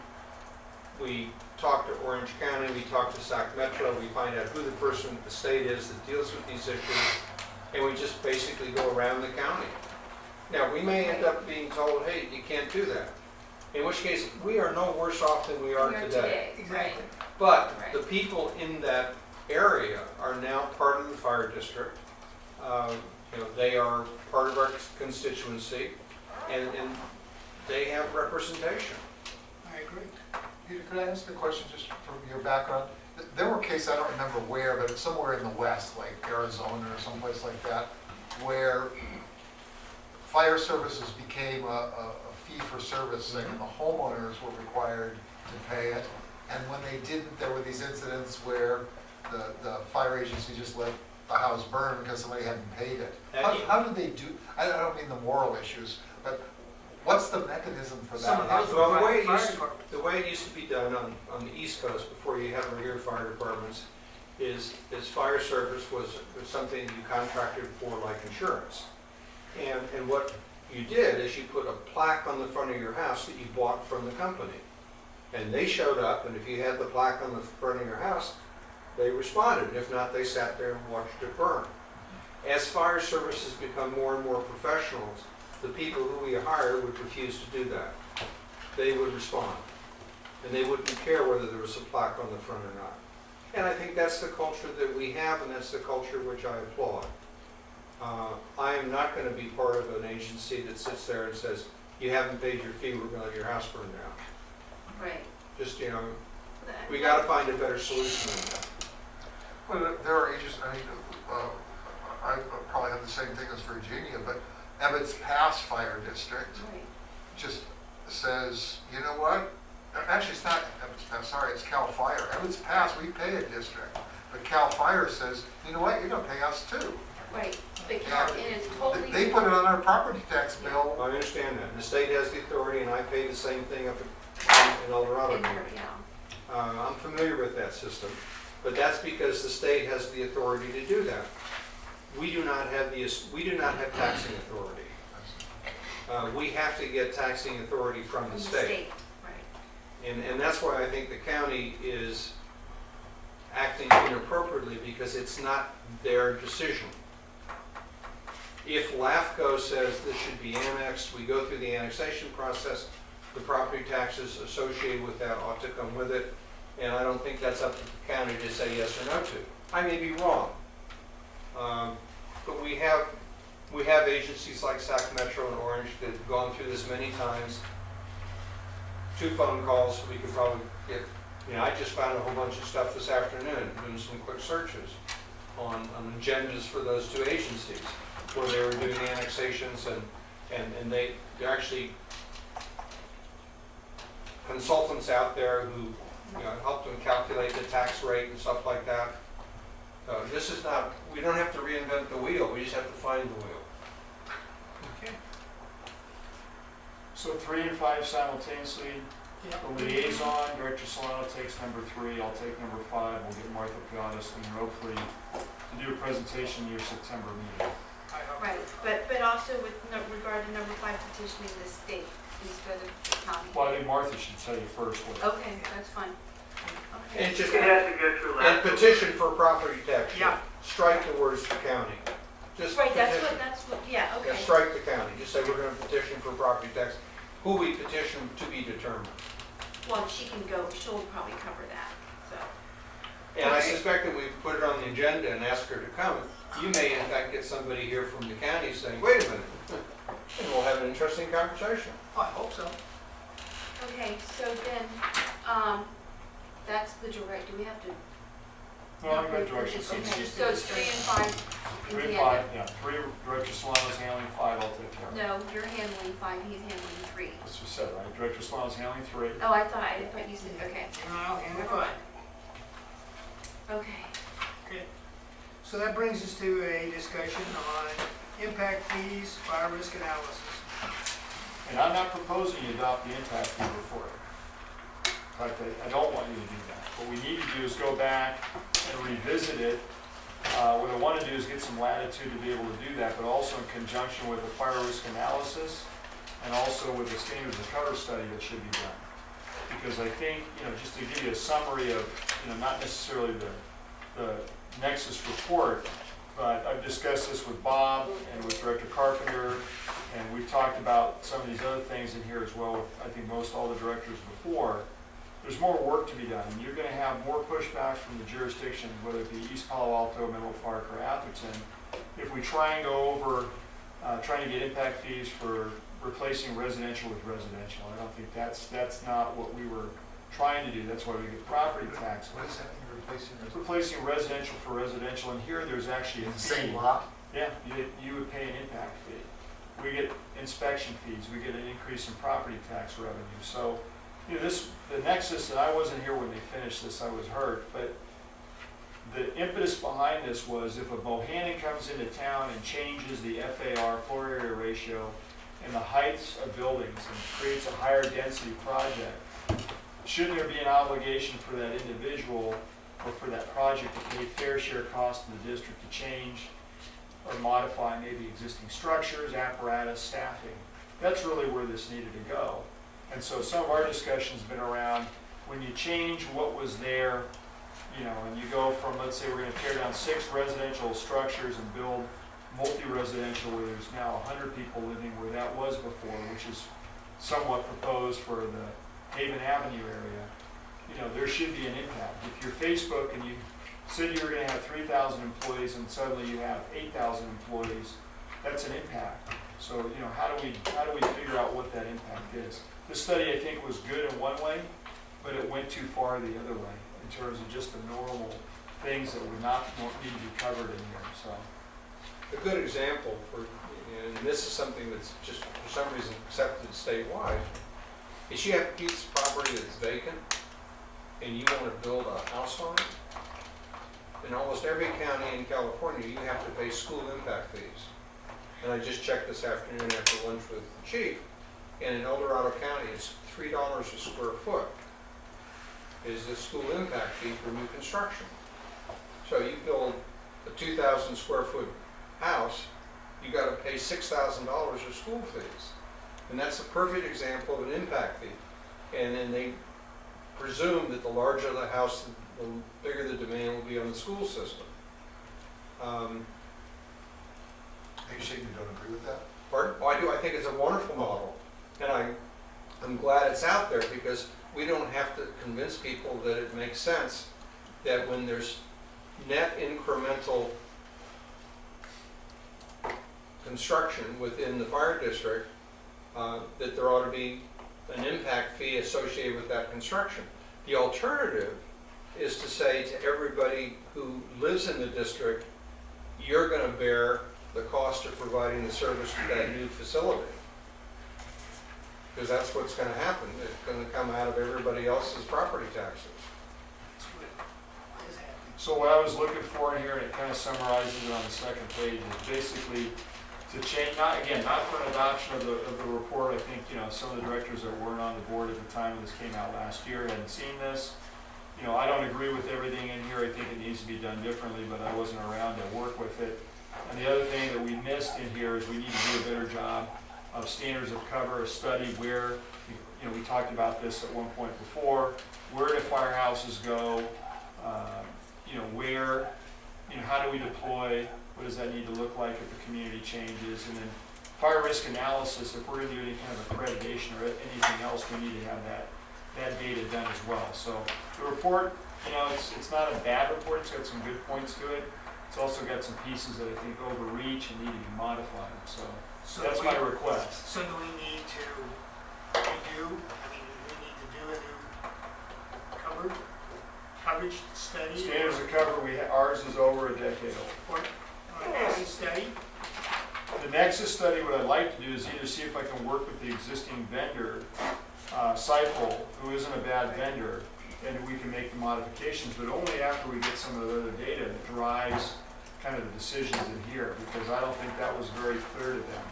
We talk to Orange County, we talk to Sac Metro, we find out who the person at the state is that deals with these issues, and we just basically go around the county. Now, we may end up being told, hey, you can't do that. In which case, we are no worse off than we are today. Exactly. But Right. the people in that area are now part of the fire district. They are part of our constituency, and they have representation. I agree. Peter, could I ask a question just from your background? There were cases, I don't remember where, but it's somewhere in the West, like Arizona or someplace like that, where fire services became a fee for service thing, and the homeowners were required to pay it. And when they didn't, there were these incidents where the fire agency just let the house burn because somebody hadn't paid it. How did they do, I don't mean the moral issues, but what's the mechanism for that? Some of those Well, were the way fire it used to, departments. the way it used to be done on the East Coast before you had regular fire departments is fire service was something you contracted for like insurance. And what you did is you put a plaque on the front of your house that you bought from the company. And they showed up, and if you had the plaque on the front of your house, they responded. If not, they sat there and watched it burn. As fire services become more and more professionals, the people who we hire would refuse to do that. They would respond. And they wouldn't care whether there was a plaque on the front or not. And I think that's the culture that we have, and that's the culture which I applaud. I am not going to be part of an agency that sits there and says, you haven't paid your fee, we're going to let your house burn down. Right. Just, we got to find a better solution than that. Well, there are agencies, I mean, I probably have the same thing as Virginia, but Ebbets Pass Fire District Right. just says, you know what? Actually, it's not Ebbets Pass, sorry, it's CAL FIRE. Ebbets Pass, we pay a district. But CAL FIRE says, you know what, you're gonna pay us too. Right, but Yeah. and it's totally. They put it on our property tax bill. I understand that. The state has the authority, and I pay the same thing up in El Dorado. In there, yeah. I'm familiar with that system, but that's because the state has the authority to do that. We do not have taxing authority. We have to get taxing authority from the state. Right. And that's why I think the county is acting inappropriately, because it's not their decision. If LAFCO says this should be annexed, we go through the annexation process, the property taxes associated with that ought to come with it, and I don't think that's up to the county to say yes or no to. I may be wrong, but we have agencies like Sac Metro and Orange that have gone through this many times. 2 phone calls, we could probably get, I just found a whole bunch of stuff this afternoon, doing some quick searches on agendas for those 2 agencies, where they were doing annexations, and they're actually consultants out there who help them calculate the tax rate and stuff like that. This is not, we don't have to reinvent the wheel, we just have to find the wheel. Okay. So 3 and 5 simultaneously. The liaison, Director Solano takes number 3, I'll take number 5, we'll get Martha Piatas and hopefully to do a presentation in your September meeting. Right, but also with regard to number 5, petitioning the state instead of the county. Well, I think Martha should tell you first what. Okay, that's fine. Okay. And just, It has to go through and LAFCO. petition for property tax. Yeah. Strike the words the county. Just Right, petition. that's what, yeah, Yeah, okay. strike the county, just say we're gonna petition for property tax. Who we petition to be determined. Well, she can go, she'll probably cover that, so. And I suspect that we put it on the agenda and ask her to come. You may in fact get somebody here from the county saying, wait a minute, and we'll have an interesting conversation. Oh, I hope so. Okay, so then, that's the direct, do we have to? No, I got Director Okay, Solano. so it's 3 and 5 in 3 the and end. 5, yeah, 3 Director Solano's handling, 5 I'll take care of. No, you're handling 5, he's handling 3. That's what I said, right? Director Solano's handling 3. Oh, I thought you said, okay. No, and Never mind. Okay. Okay. So that brings us to a discussion on impact fees, fire risk analysis. And I'm not proposing you adopt the impact fee report. In fact, I don't want you to do that. What we need to do is go back and revisit it. What I want to do is get some latitude to be able to do that, but also in conjunction with a fire risk analysis and also with the standards of cover study that should be done. Because I think, just to give you a summary of, not necessarily the Nexus report, but I've discussed this with Bob and with Director Carpenter And we've talked about some of these other things in here as well, with, I think, most all the directors before. There's more work to be done, and you're gonna have more pushback from the jurisdictions, whether it be East Palo Alto, Menlo Park, or Atherton, if we try and go over, trying to get impact fees for replacing residential with residential. I don't think that's not what we were trying to do. That's why we get property tax. What does that mean, replacing It's replacing residential for residential, and here there's actually a in the fee. same lot? Yeah, you would pay an impact fee. We get inspection fees, we get an increase in property tax revenue. So, the nexus, and I wasn't here when they finished this, I was hurt, but the impetus behind this was if a Bohannon comes into town and changes the FAR, floor area ratio, and the heights of buildings and creates a higher density project, shouldn't there be an obligation for that individual or for that project to pay fair share cost to the district to change or modify maybe existing structures, apparatus, staffing? That's really where this needed to go. And so some of our discussion's been around when you change what was there, and you go from, let's say we're gonna tear down 6 residential structures and build multi-residential where there's now 100 people living where that was before, which is somewhat proposed for the Haven Avenue area, there should be an impact. If you're Facebook and you said you were gonna have 3,000 employees and suddenly you have 8,000 employees, that's an impact. So, how do we figure out what that impact is? This study, I think, was good in one way, but it went too far the other way in terms of just the normal things that would not need to be covered in here, so. A good example and this is something that's just for some reason accepted statewide, is you have a piece of property that's vacant and you want to build a house on it. In almost every county in California, you have to pay school impact fees. And I just checked this afternoon after lunch with the chief, and in El Dorado County, it's $3 a square foot is the school impact fee for new construction. So you build a 2,000 square foot house, you got to pay $6,000 of school fees. And that's a perfect example of an impact fee. And then they presume that the larger the house, the bigger the demand will be on the school system. Are you saying you don't agree with that? Pardon? Oh, I do. I think it's a wonderful model. And I'm glad it's out there because we don't have to convince people that it makes sense that when there's net incremental construction within the fire district, that there ought to be an impact fee associated with that construction. The alternative is to say to everybody who lives in the district, you're going to bear the cost of providing the service to that new facility. Because that's what's going to happen. It's going to come out of everybody else's property taxes. So what I was looking for in here, and it kind of summarizes it on the second page, is basically to change, not for an adoption of the report. I think, some of the directors that weren't on the board at the time when this came out last year hadn't seen this. I don't agree with everything in here. I think it needs to be done differently, but I wasn't around to work with it. And the other thing that we missed in here is we need to do a better job of standards of cover, a study where, we talked about this at one point before, where do firehouses go, where, how do we deploy, what does that need to look like if the community changes, and then fire risk analysis, if we're going to do any kind of accreditation or anything else, we need to have that data done as well. So the report, it's not a bad report, it's got some good points to it. It's also got some pieces that I think overreach and need to be modified, so that's my request. So do we need to redo, we need to do a new coverage study? Standards of cover, ours is over a decade old. Or an ASI study? The Nexus study, what I'd like to do is either see if I can work with the existing vendor, Cypher, who isn't a bad vendor, and we can make the modifications, but only after we get some of the other data that drives kind of the decisions in here, because I don't think that was very clear to them.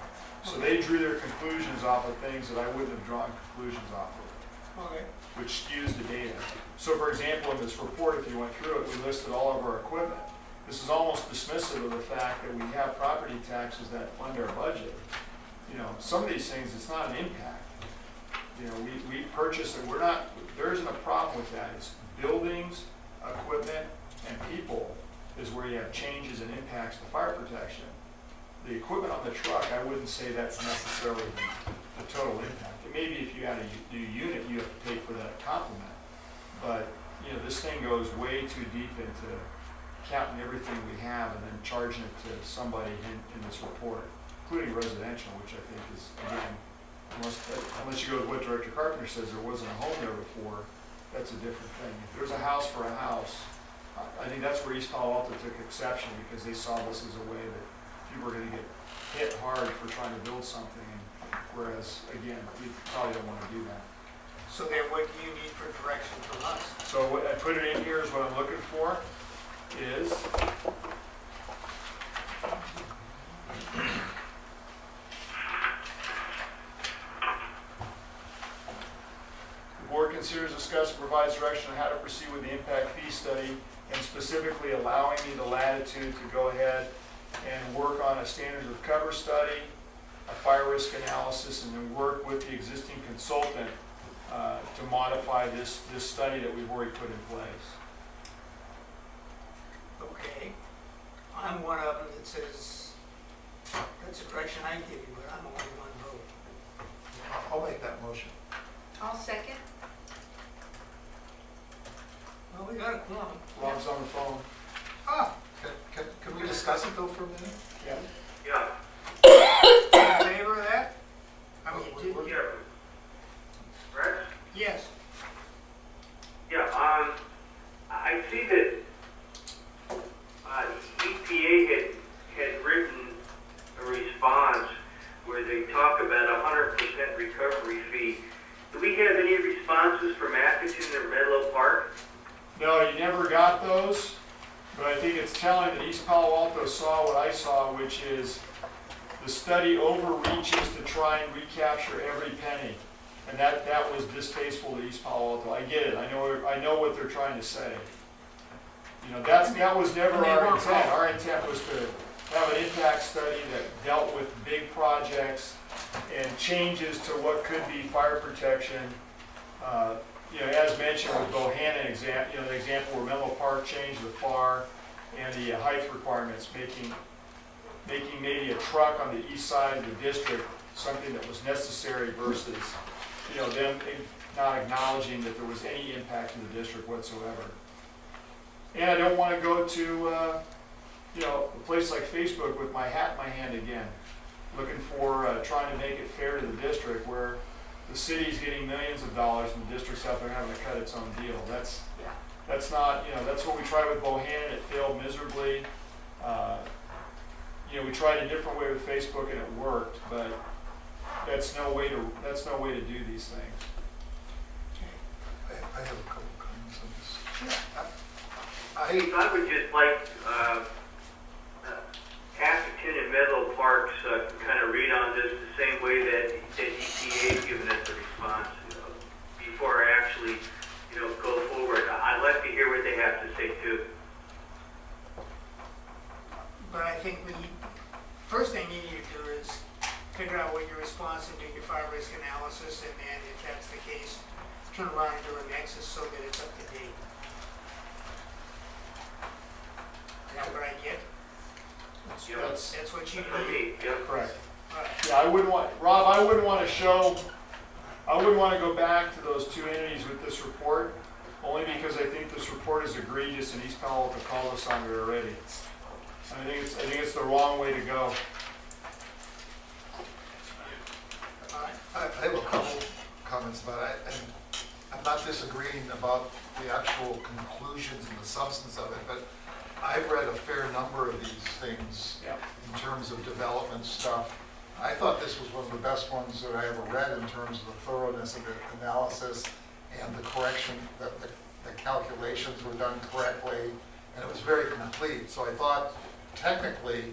So they drew their conclusions off of things that I wouldn't have drawn conclusions off of, Okay. which skews the data. So for example, in this report, if you went through it, we listed all of our equipment. This is almost dismissive of the fact that we have property taxes that fund our budget. Some of these things, it's not an impact. We purchase it, there isn't a problem with that. It's buildings, equipment, and people is where you have changes and impacts to fire protection. the equipment on the truck, I wouldn't say that's necessarily the total impact. And maybe if you add a new unit, you have to pay for that complement. But, you know, this thing goes way too deep into counting everything we have and then charging it to somebody in this report, including residential, which I think is, again, unless you go with what Director Carpenter says, there wasn't a home there before, that's a different thing. If there's a house for a house, I think that's where East Palo Alto took exception, because they saw this as a way that people were gonna get hit hard for trying to build something, whereas, again, we probably don't wanna do that. So then what do you need for direction from us? So what I put it in here is what I'm looking for is the board considers, discusses, and provides direction on how to proceed with the impact fee study, and specifically allowing me the latitude to go ahead and work on a standards of cover study, a fire risk analysis, and then work with the existing consultant to modify this study that we've already put in place. Okay, I'm one of them that says, that's the direction I give you, but I'm only one vote. I'll make that motion. I'll second. Well, we got a quorum. Rob's on the phone. Ah, Can we discuss it though for a minute? Yeah. Yeah, in favor of that? I mean, yeah. Rex? yes. Yeah, I see that EPA had written a response where they talk about a 100% recovery fee. Do we have any responses from Atherton or Menlo Park? No, you never got those, but I think it's telling that East Palo Alto saw what I saw, which is the study overreaches to try and recapture every penny. And that was distasteful to East Palo Alto. I get it. I know what they're trying to say. You know, that was never our intent. Our intent was to have an impact study that dealt with big projects and changes to what could be fire protection. You know, as mentioned with Bohannon example, the example where Menlo Park changed the FAR and the height requirements, making maybe a truck on the east side of the district something that was necessary versus, you know, them not acknowledging that there was any impact to the district whatsoever. And I don't want to go to, you know, a place like Facebook with my hat in my hand again, looking for, trying to make it fair to the district where the city's getting millions of dollars and the district's out there having to cut its own deal. That's not, you know, that's what we tried with Bohannon. It failed miserably. You know, we tried a different way with Facebook and it worked, but that's no way to do these things. I have a couple comments on this. I would just like Atherton and Menlo Parks kind of read on this the same way that EPA has given us a response before I actually, you know, go forward. I'd like to hear what they have to say too. But I think first thing you need to do is figure out what your response and do your fire risk analysis, and then if that's the case, turn around and do a nexus so that it's up to date. Is that what I get? That's what you need. Yep. Correct. Right. Yeah, I wouldn't want to go back to those two entities with this report, only because I think this report is egregious and East Palo Alto called us on it already. I think it's the wrong way to go. I have a couple comments about it. And I'm not disagreeing about the actual conclusions and the substance of it, but I've read a fair number of these things Yeah. in terms of development stuff. I thought this was one of the best ones that I ever read in terms of the thoroughness of the analysis and the correction, that the calculations were done correctly, and it was very complete. So I thought technically,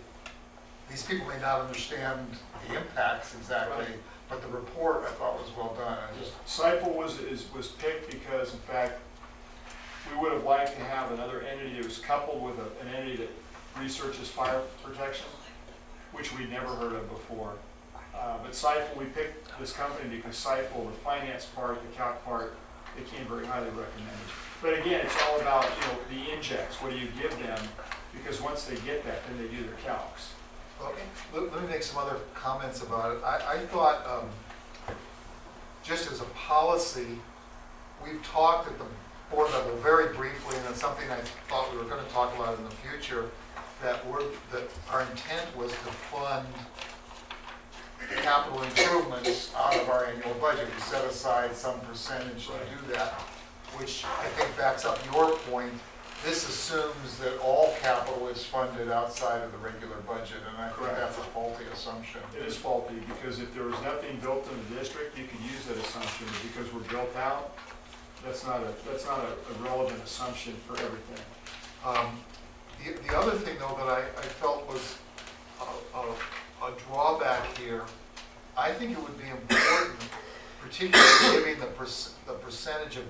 these people may not understand the impacts exactly, Right. but the report I thought was well done. I just, Seifel was picked because, in fact, we would have liked to have another entity that was coupled with an entity that researches fire protection, which we'd never heard of before. But Seifel, we picked this company because Seifel, the finance part, the calc part, they came very highly recommended. But again, it's all about, you know, the injects. What do you give them? Because once they get that, then they do their calcs. Well, let me make some other comments about it. I thought, just as a policy, we've talked at the board level very briefly, and it's something I thought we were going to talk about in the future, that our intent was to fund capital improvements out of our annual budget. We set aside some percentage to do that, which I think backs up your point. This assumes that all capital is funded outside of the regular budget, and I think Correct. that's a faulty assumption. It is faulty, because if there was nothing built in the district, you could use that assumption, but because we're built out, that's not a relevant assumption for everything. The other thing, though, that I felt was a drawback here, I think it would be important, particularly giving the percentage of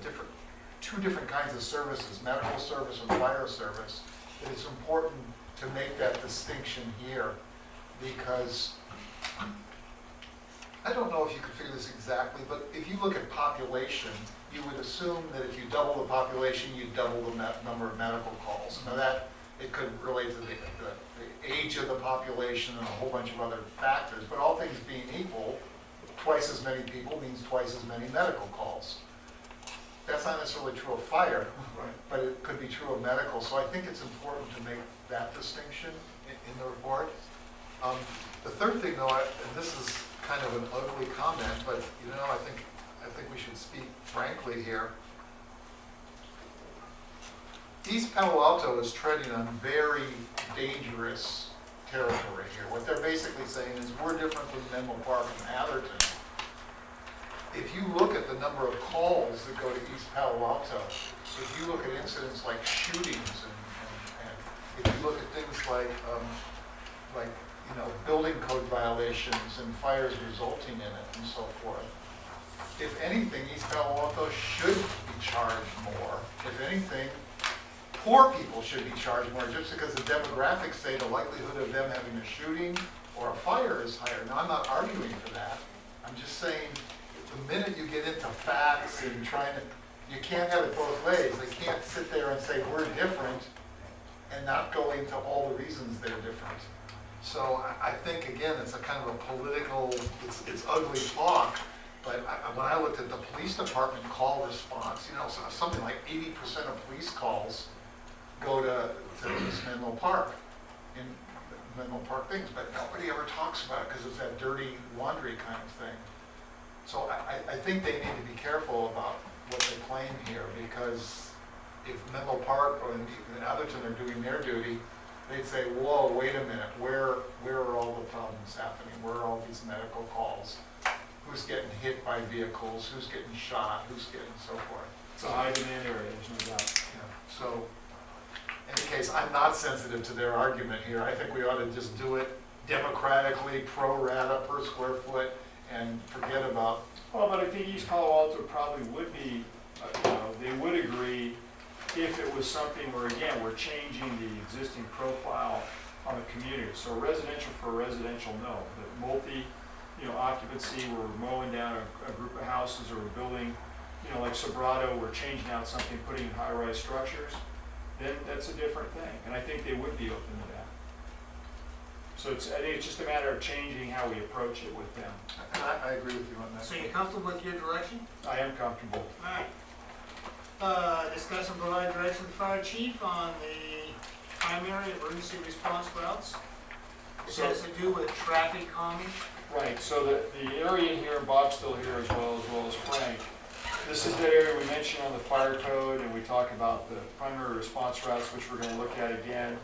two different kinds of services, medical service and fire service, that it's important to make that distinction here, because I don't know if you could figure this exactly, but if you look at population, you would assume that if you double the population, you double the number of medical calls. Now that, it could relate to the age of the population and a whole bunch of other factors, but all things being equal, twice as many people means twice as many medical calls. That's not necessarily true of fire, but it could be true of medical, so I think it's important to make that distinction in the report. The third thing, though, and this is kind of an ugly comment, but I think we should speak frankly here. East Palo Alto is treading on very dangerous territory here. What they're basically saying is we're different than Menlo Park and Atherton. If you look at the number of calls that go to East Palo Alto, if you look at incidents like shootings and if you look at things like building code violations and fires resulting in it and so forth, if anything, East Palo Alto should be charged more. If anything, poor people should be charged more, just because the demographics say the likelihood of them having a shooting or a fire is higher. Now, I'm not arguing for that. I'm just saying, the minute you get into facts and you can't have it both ways. They can't sit there and say, we're different, and not go into all the reasons they're different. So I think, again, it's a kind of a political, it's ugly talk, but when I looked at the police department call response, something like 80% of police calls go to East Menlo Park, in Menlo Park things, but nobody ever talks about it because it's that dirty laundry kind of thing. So I think they need to be careful about what they claim here, because if Menlo Park or even Atherton are doing their duty, they'd say, whoa, wait a minute, where are all the problems happening? Where are all these medical calls? Who's getting hit by vehicles? Who's getting shot? Who's getting so forth? It's a high demand area, there's no doubt. So, in any case, I'm not sensitive to their argument here. I think we ought to just do it democratically, pro rata, per square foot, and forget about. Well, but I think East Palo Alto probably would be, they would agree if it was something where, again, we're changing the existing profile on the community. So residential for residential, no. But multi, occupancy, where we're mowing down a group of houses, or we're building, like Sobrato, we're changing out something, putting in high-rise structures, then that's a different thing. And I think they would be open to that. So I think it's just a matter of changing how we approach it with them. I agree with you on that. So you're comfortable with your direction? I am comfortable. All right. Discuss and provide direction to the fire chief on the primary emergency response routes. This So- has to do with traffic calming. Right, so the area here, and Bob's still here as well as Frank, this is the area we mentioned on the fire code, and we talk about the primary response routes, which we're gonna look at again.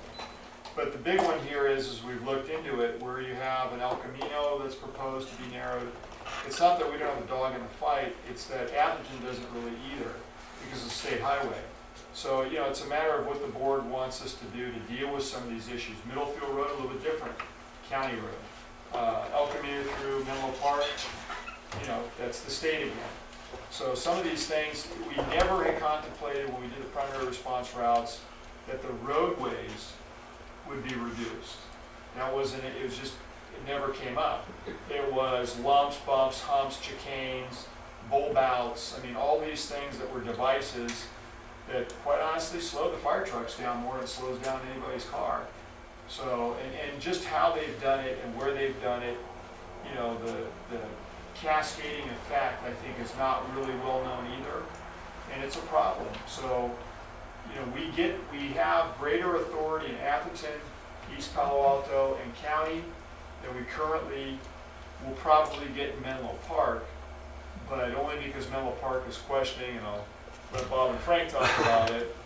But the big one here is we've looked into it, where you have an El Camino that's proposed to be narrowed. It's not that we don't have a dog in the fight, it's that Atherton doesn't really either, because it's a state highway. So, it's a matter of what the board wants us to do to deal with some of these issues. Middlefield Road, a little bit different, county road. El Camino through Menlo Park, that's the state again. So some of these things, we never had contemplated when we did the primary response routes, that the roadways would be reduced. That wasn't, it was just, it never came up. It was lumps, bumps, humps, chicanes, bulb outs, all these things that were devices that quite honestly slow the fire trucks down more than it slows down anybody's car. So, and just how they've done it and where they've done it, you know, the cascading effect, I think, is not really well known either, and it's a problem. So, you know, we have greater authority in Atherton, East Palo Alto, and county than we currently will probably get in Menlo Park, but only because Menlo Park is questioning, and I'll let Bob and Frank talk about it,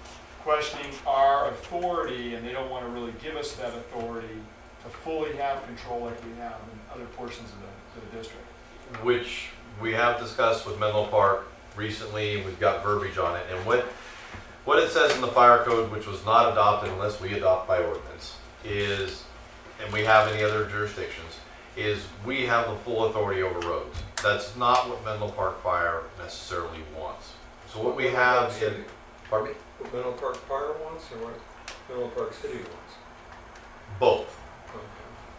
questioning our authority, and they don't want to really give us that authority to fully have control like we have in other portions of the district. Which we have discussed with Menlo Park recently, and we've got verbiage on it. And what it says in the fire code, which was not adopted unless we adopt by ordinance, is, and we have any other jurisdictions, is we have the full authority over roads. That's not what Menlo Park Fire necessarily wants. So what we have in, pardon me? What Menlo Park Fire wants or what Menlo Park City wants? Both.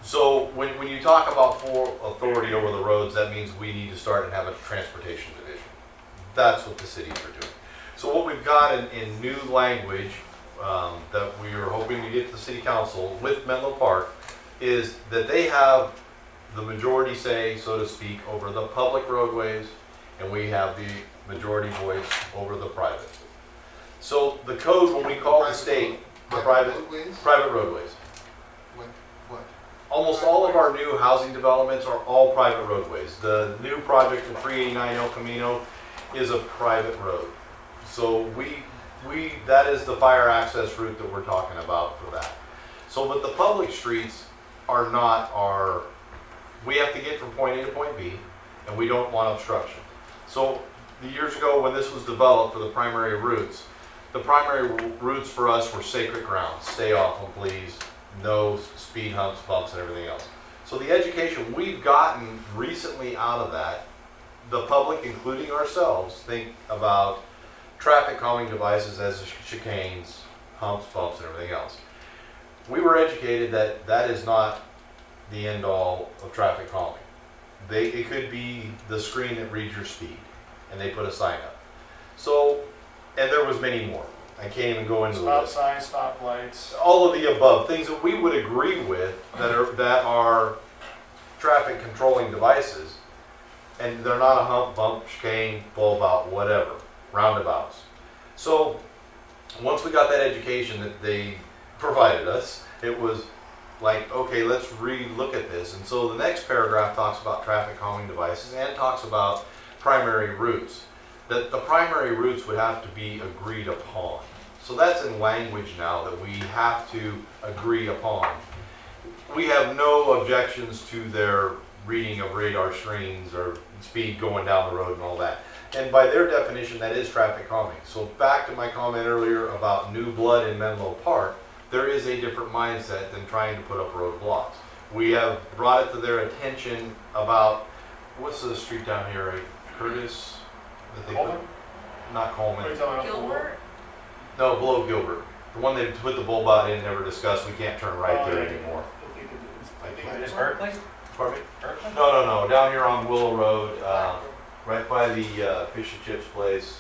So when you talk about full authority over the roads, that means we need to start and have a transportation division. That's what the cities are doing. So what we've got in new language that we are hoping to get to the city council with Menlo Park is that they have the majority say, so to speak, over the public roadways, and we have the majority voice over the private. So the code, when we call the state, the private roadways. What? Almost all of our new housing developments are all private roadways. The new project of 389 El Camino is a private road. So that is the fire access route that we're talking about for that. So, but the public streets are not we have to get from point A to point B, and we don't want obstruction. So the years ago when this was developed for the primary routes for us were sacred ground. Stay off them, please. No speed humps, bumps, and everything else. So the education we've gotten recently out of that, the public, including ourselves, think about traffic calming devices as chicanes, humps, bumps, and everything else. We were educated that that is not the end all of traffic calming. It could be the screen that reads your speed, and they put a sign up. So, and there was many more. I can't even go into the Stop list. signs, stop lights. All of the above, things that we would agree with that are traffic controlling devices, and they're not a hump, bump, chicane, bulb out, whatever, roundabouts. So once we got that education that they provided us, it was like, okay, let's re-look at this. And so the next paragraph talks about traffic calming devices and talks about primary routes. That the primary routes would have to be agreed upon. So that's in language now that we have to agree upon. We have no objections to their reading of radar screens or speed going down the road and all that. And by their definition, that is traffic calming. So back to my comment earlier about new blood in Menlo Park, there is a different mindset than trying to put up roadblocks. We have brought it to their attention about, what's the street down here, right? Curtis? That they put- Coleman? Not Coleman. What are you talking about? Gilbert? No, below Gilbert. The one they put the bulb out in, never discussed. We can't turn right there anymore. I think it is. Pardon me? No. Down here on Willow Road, right by the fish and chips place.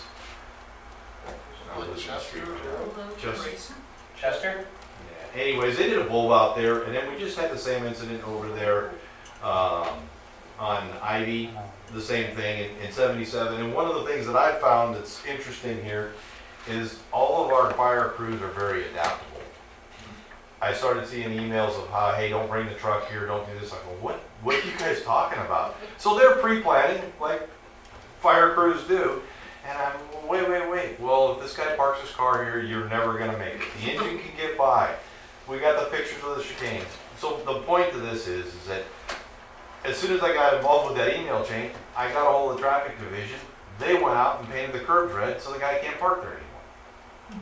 Chester? Yeah. Anyways, they did a bulb out there, and then we just had the same incident over there on Ivy, the same thing in 77. And one of the things that I found that's interesting here is all of our fire crews are very adaptable. I started seeing emails of how, hey, don't bring the truck here, don't do this. I go, what are you guys talking about? So they're pre-planning, like fire crews do. And I'm, wait. Well, if this guy parks his car here, you're never gonna make it. The engine can get by. We got the pictures of the chicanes. So the point to this is that as soon as I got involved with that email chain, I got a hold of the traffic division. They went out and painted the curbs red so the guy can't park there anymore.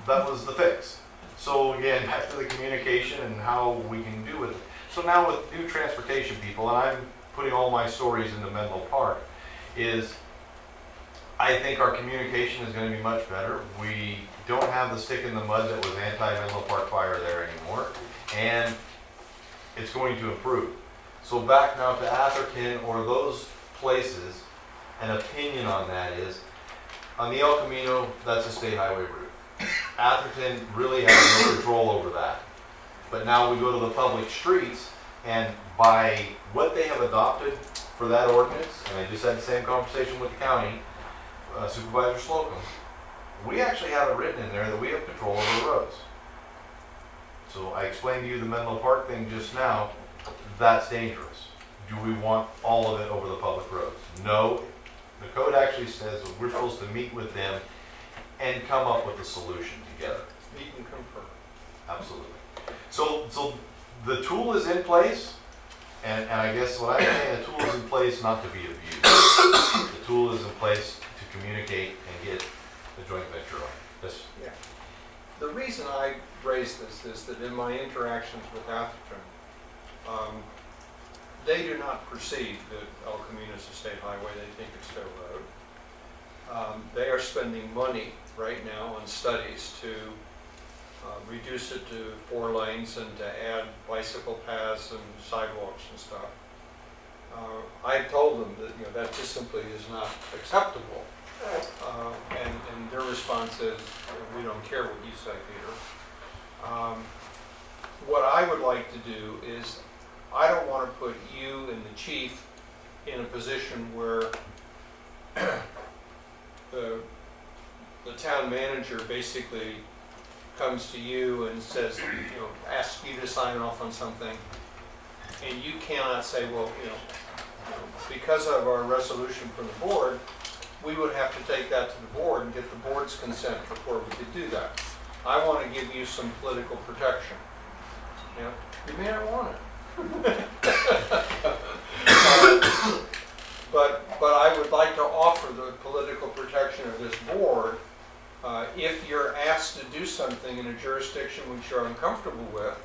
That was the fix. So again, back to the communication and how we can do it. So now with new transportation people, and I'm putting all my stories into Menlo Park, is I think our communication is going to be much better. We don't have the stick in the mud that was anti-Menlo Park Fire there anymore, and it's going to improve. So back now to Atherton or those places, an opinion on that is, on the El Camino, that's a state highway route. Atherton really has no control over that. But now we go to the public streets, and by what they have adopted for that ordinance, and I just had the same conversation with the county, Supervisor Slocum, we actually have it written in there that we have control over the roads. So I explained to you the Menlo Park thing just now, that's dangerous. Do we want all of it over the public roads? No. The code actually says that we're supposed to meet with them and come up with a solution together. Meet and confer. Absolutely. So the tool is in place, and I guess what I'm saying, the tool is in place not to be abused. The tool is in place to communicate and get the joint venture on. This, Yeah. The reason I raise this is that in my interactions with Atherton, they do not perceive that El Camino is a state highway, they think it's their road. They are spending money right now on studies to reduce it to 4 lanes and to add bicycle paths and sidewalks and stuff. I told them that, that just simply is not acceptable. And their response is, we don't care what you say, Peter. What I would like to do is, I don't want to put you and the chief in a position where the town manager basically comes to you and says, asks you to sign off on something, and you cannot say, well, because of our resolution from the board, we would have to take that to the board and get the board's consent before we could do that. I want to give you some political protection. You may not want it. But I would like to offer the political protection of this board. If you're asked to do something in a jurisdiction which you're uncomfortable with,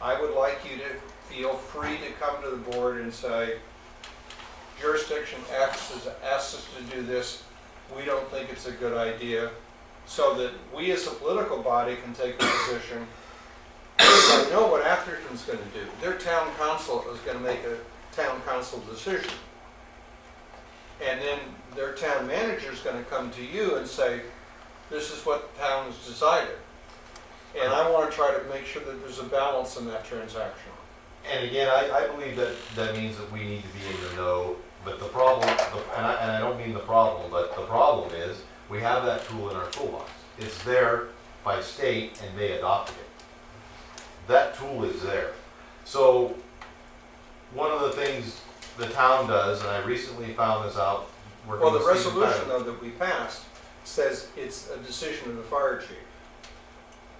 I would like you to feel free to come to the board and say, jurisdiction X has asked us to do this, we don't think it's a good idea, so that we as a political body can take a position. I know what Atherton's going to do. Their town council is going to make a town council decision. And then their town manager is going to come to you and say, this is what the town has decided. And I want to try to make sure that there's a balance in that transaction. and again, I believe that means that we need to be in the know, but the problem, and I don't mean the problem, but the problem is, we have that tool in our toolbox. It's there by state and they adopted it. That tool is there. So, one of the things the town does, and I recently found this out, working Well, the with Steve resolution Tyler. though that we passed says it's a decision of the fire chief.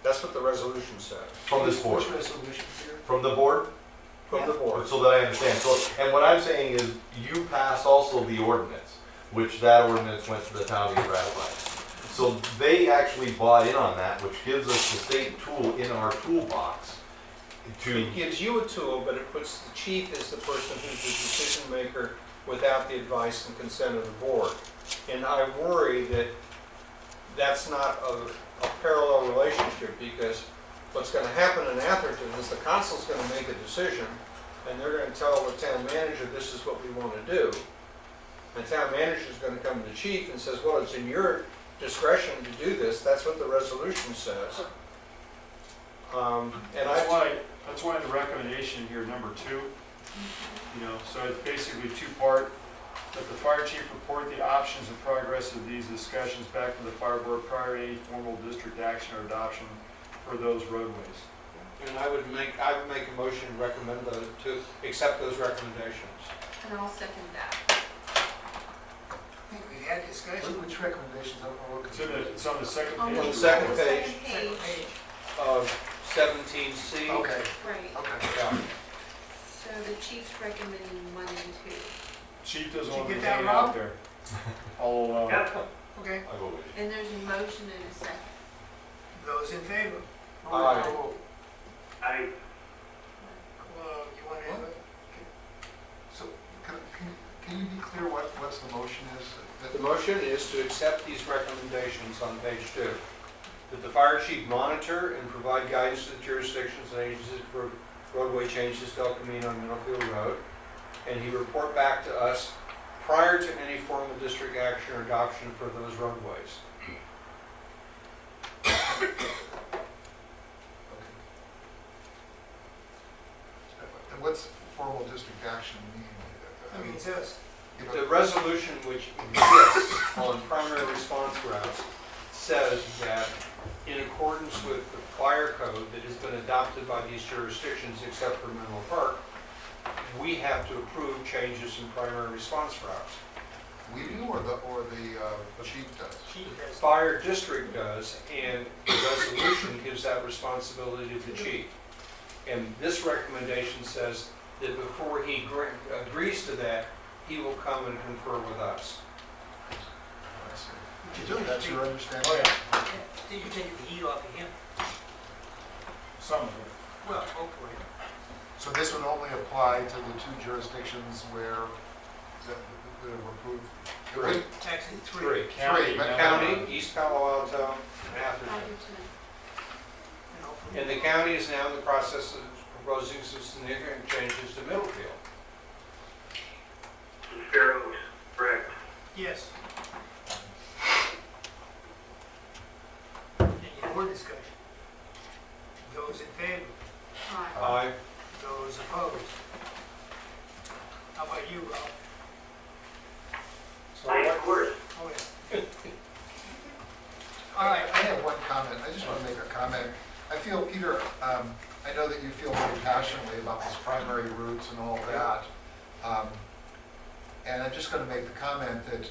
That's what the resolution says, From this board, Which resolution here? from the board, from the board. so that I understand. So, and what I'm saying is, you passed also the ordinance, which that ordinance went to the town to get ratified. So they actually bought in on that, which gives us the state tool in our toolbox to, It gives you a tool, but it puts the chief as the person who's the decision maker without the advice and consent of the board. And I worry that that's not a parallel relationship, because what's gonna happen in Atherton is the council's gonna make a decision, and they're gonna tell the town manager, this is what we wanna do. The town manager's gonna come to the chief and says, well, it's in your discretion to do this, that's what the resolution says. And That's why the recommendation here, number 2, so it's basically 2-part, that the fire chief report the options and progress of these discussions back to the fire board prior to any formal district action or adoption for those roadways. And I would make a motion to recommend to accept those recommendations. And I'll second that. I think we had discussion. Which recommendations? I don't know what. It's on the second On page. On the second page. Second page, Of 17C. Okay, right. okay. Yeah. So the chief's recommending 1 and 2. Chief doesn't Did you want to get be that, hanging Rob? out there all alone. Yep. Okay, I'll go with you. And there's a motion and a second. those in favor? Aye. Well, you want to, So, can you be clear what's the motion is? The motion is to accept these recommendations on page 2. That the fire chief monitor and provide guidance to the jurisdictions and agencies for roadway changes to El Camino and Middlefield Road. And he report back to us prior to any formal district action or adoption for those roadways. action mean? I mean, it says, If The a- resolution which exists on primary response routes says that in accordance with the fire code that has been adopted by these jurisdictions except for Menlo Park, we have to approve changes in primary response routes. We do, or the chief does? Chief has, Fire district does, and the resolution gives that responsibility to the chief. And this recommendation says that before he agrees to that, he will come and confer with us. I see. That's your understanding? Oh, yeah, you take the heat off of him. some of it. Well, hopefully. So this would only apply to the two jurisdictions where that were approved? Three. Actually, three. County, but County, East Palo Alto, and Atherton. Atherton. And hopefully- And the county is now in the process of proposing some significant changes to Middlefield. Fair Oaks, correct. Yes. Any more discussion? Those in favor? Aye. Those opposed? How about you, Rob? So Of what, course. Oh, yeah. All right, I have one comment. I just want to make a comment. I feel, Peter, I know that you feel very passionately about this primary routes and all that. And I'm just going to make the comment that,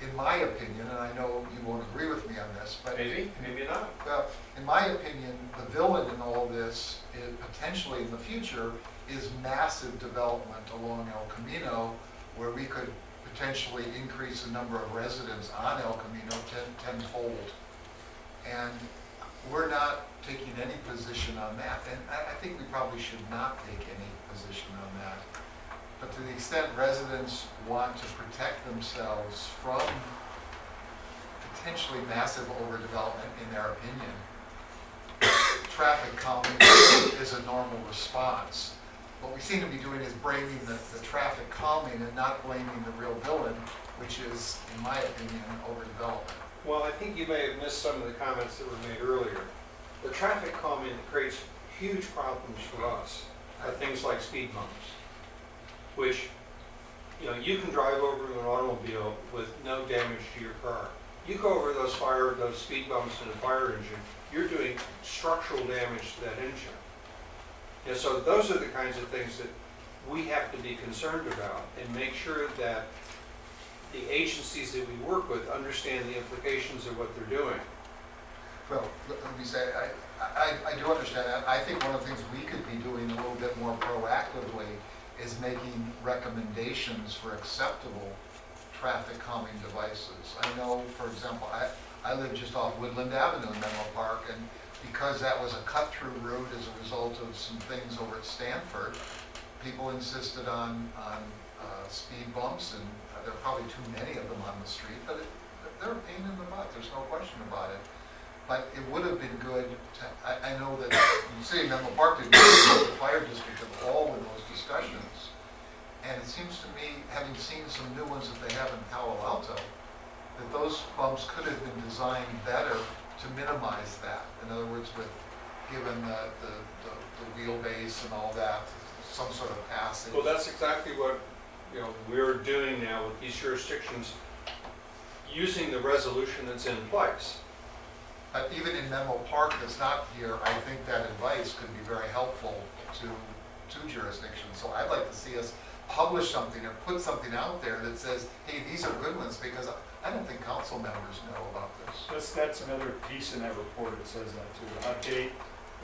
in my opinion, and I know you won't agree with me on this, but maybe, maybe not. well, in my opinion, the villain in all this, is potentially in the future, is massive development along El Camino, where we could potentially increase the number of residents on El Camino tenfold. And we're not taking any position on that, and I think we probably should not take any position on that. But to the extent residents want to protect themselves from potentially massive overdevelopment, in their opinion, traffic calming is a normal response. What we seem to be doing is blaming the traffic calming and not blaming the real villain, which is, in my opinion, overdevelopment. Well, I think you may have missed some of the comments that were made earlier. The traffic calming creates huge problems for us are things like speed bumps, which, you can drive over to an automobile with no damage to your car. You go over those speed bumps in a fire engine, you're doing structural damage to that engine. And so those are the kinds of things that we have to be concerned about and make sure that the agencies that we work with understand the implications of what they're doing. Well, let me say, I do understand that. I think one of the things we could be doing a little bit more proactively is making recommendations for acceptable traffic calming devices. I know, for example, I live just off Woodland Avenue in Menlo Park, and because that was a cut-through route as a result of some things over at Stanford, people insisted on speed bumps, and there are probably too many of them on the street, but they're a pain in the butt, there's no question about it. But it would have been good to, I know that the city of Menlo Park didn't go to the fire district at all in those discussions. And it seems to me, having seen some new ones that they have in Palo Alto, that those bumps could have been designed better to minimize that. In other words, given the wheelbase and all that, some sort of passage. Well, that's exactly what, we're doing now with these jurisdictions, using the resolution that's in place. But even in Menlo Park that's not here, I think that advice could be very helpful to jurisdictions. So I'd like to see us publish something or put something out there that says, hey, these are good ones, because I don't think council members know about this. That's another piece in that report that says that too, to update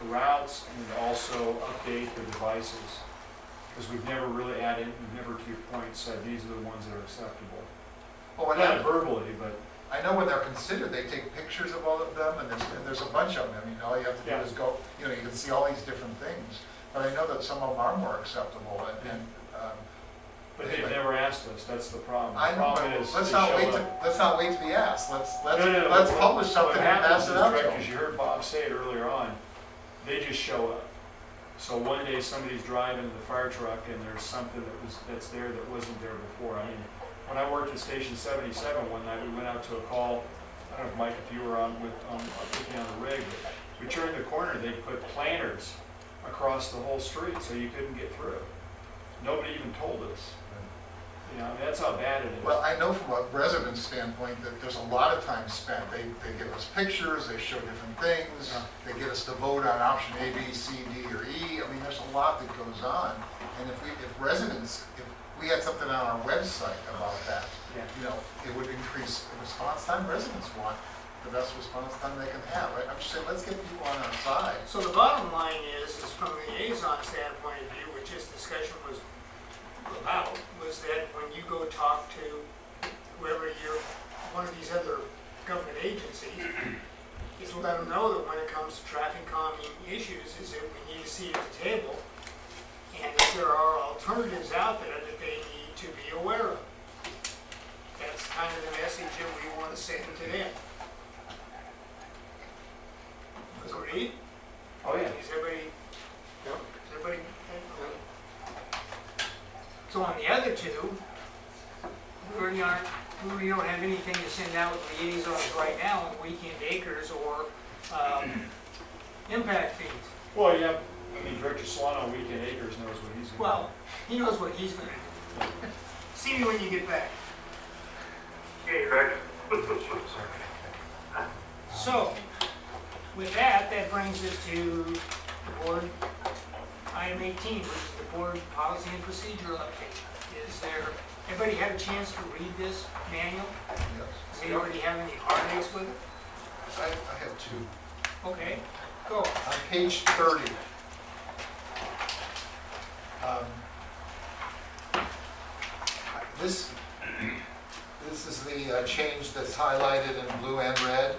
the routes and then also update the devices. Because we've never really added, we've never, to your point, said these are the ones that are acceptable. Oh, and Not verbally, but I know when they're considered, they take pictures of all of them, and there's a bunch of them. I mean, all you have to do Yeah. is go, you can see all these different things. But I know that some of them are more acceptable, but they've never asked us, that's the problem. I The know, problem but is let's they not show wait up. let's not wait to be asked. Let's No, publish something and pass it out to What happens is, them. as you heard Bob say it earlier on, they just show up. So one day somebody's driving the fire truck and there's something that's there that wasn't there before. I mean, when I worked at Station 77 one night, we went out to a call. I don't know, Mike, if you were picking on the rig, but we turned the corner, they put planters across the whole street so you couldn't get through. nobody even told us. You know, I mean, that's how bad it is. Well, I know from a resident standpoint that there's a lot of time spent. They give us pictures, they show different things, they get us to vote on option A, B, C, D, or E. I mean, there's a lot that goes on. And if we had something on our website about that, Yeah. you know, it would increase the response time. Residents want the best response time they can have, right? I'm just saying, let's get people on our side. So the bottom line is from the liaison standpoint of view, which this discussion was about, was that when you go talk to whoever one of these other government agencies, is to let them know that when it comes to traffic calming issues, is that we need a seat at the table, and that there are alternatives out there that they need to be aware of. That's kind of the message that we want to send to them. Agreed? Oh, yeah. Is everybody, Yep. is everybody? So on the other two, we really don't have anything to send out with liaisons right now on weekend acres or impact fees. Well, yeah, I mean, Director Solano on Weekend Acres knows what he's gonna do. Well, he knows what he's gonna do. See me when you get back. Okay, Rex. So, with that, that brings us to the board, item 18, which is the board policy and procedural update. Is there, everybody had a chance to read this manual? Does anybody have any heartaches with it? I have two. Okay, go. On page 30, this is the change that's highlighted in blue and red.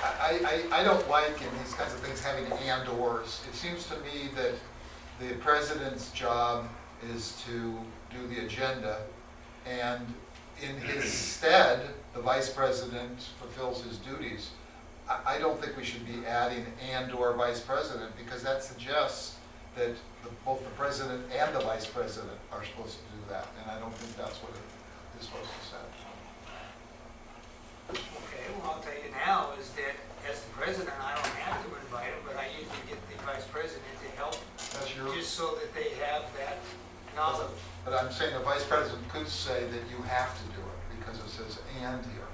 I don't like in these kinds of things having and/ors. It seems to me that the president's job is to do the agenda, and in his stead, the vice president fulfills his duties. I don't think we should be adding and/or vice president, because that suggests that both the president and the vice president are supposed to do that, and I don't think that's what it is supposed to say. Okay, well, I'll tell you now is that as the president, I don't have to invite him, but I usually get the vice president to help, That's your, just so that they have that knowledge. but I'm saying the vice president could say that you have to do it, because it says and here.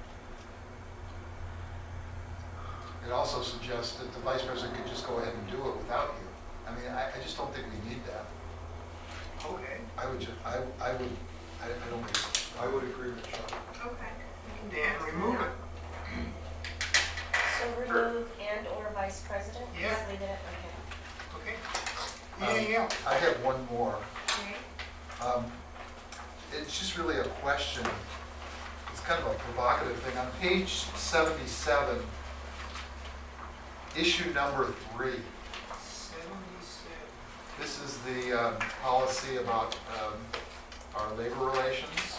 It also suggests that the vice president could just go ahead and do it without you. I mean, I just don't think we need that. Okay, I don't think, I would agree with Sean. Okay. then remove it. So remove and/or vice president? Yeah. Just leave it at, okay. Okay. Anything else? I have one more. Okay. It's just really a question. It's kind of a provocative thing. On page 77, issue number 3. 77. This is the policy about our labor relations.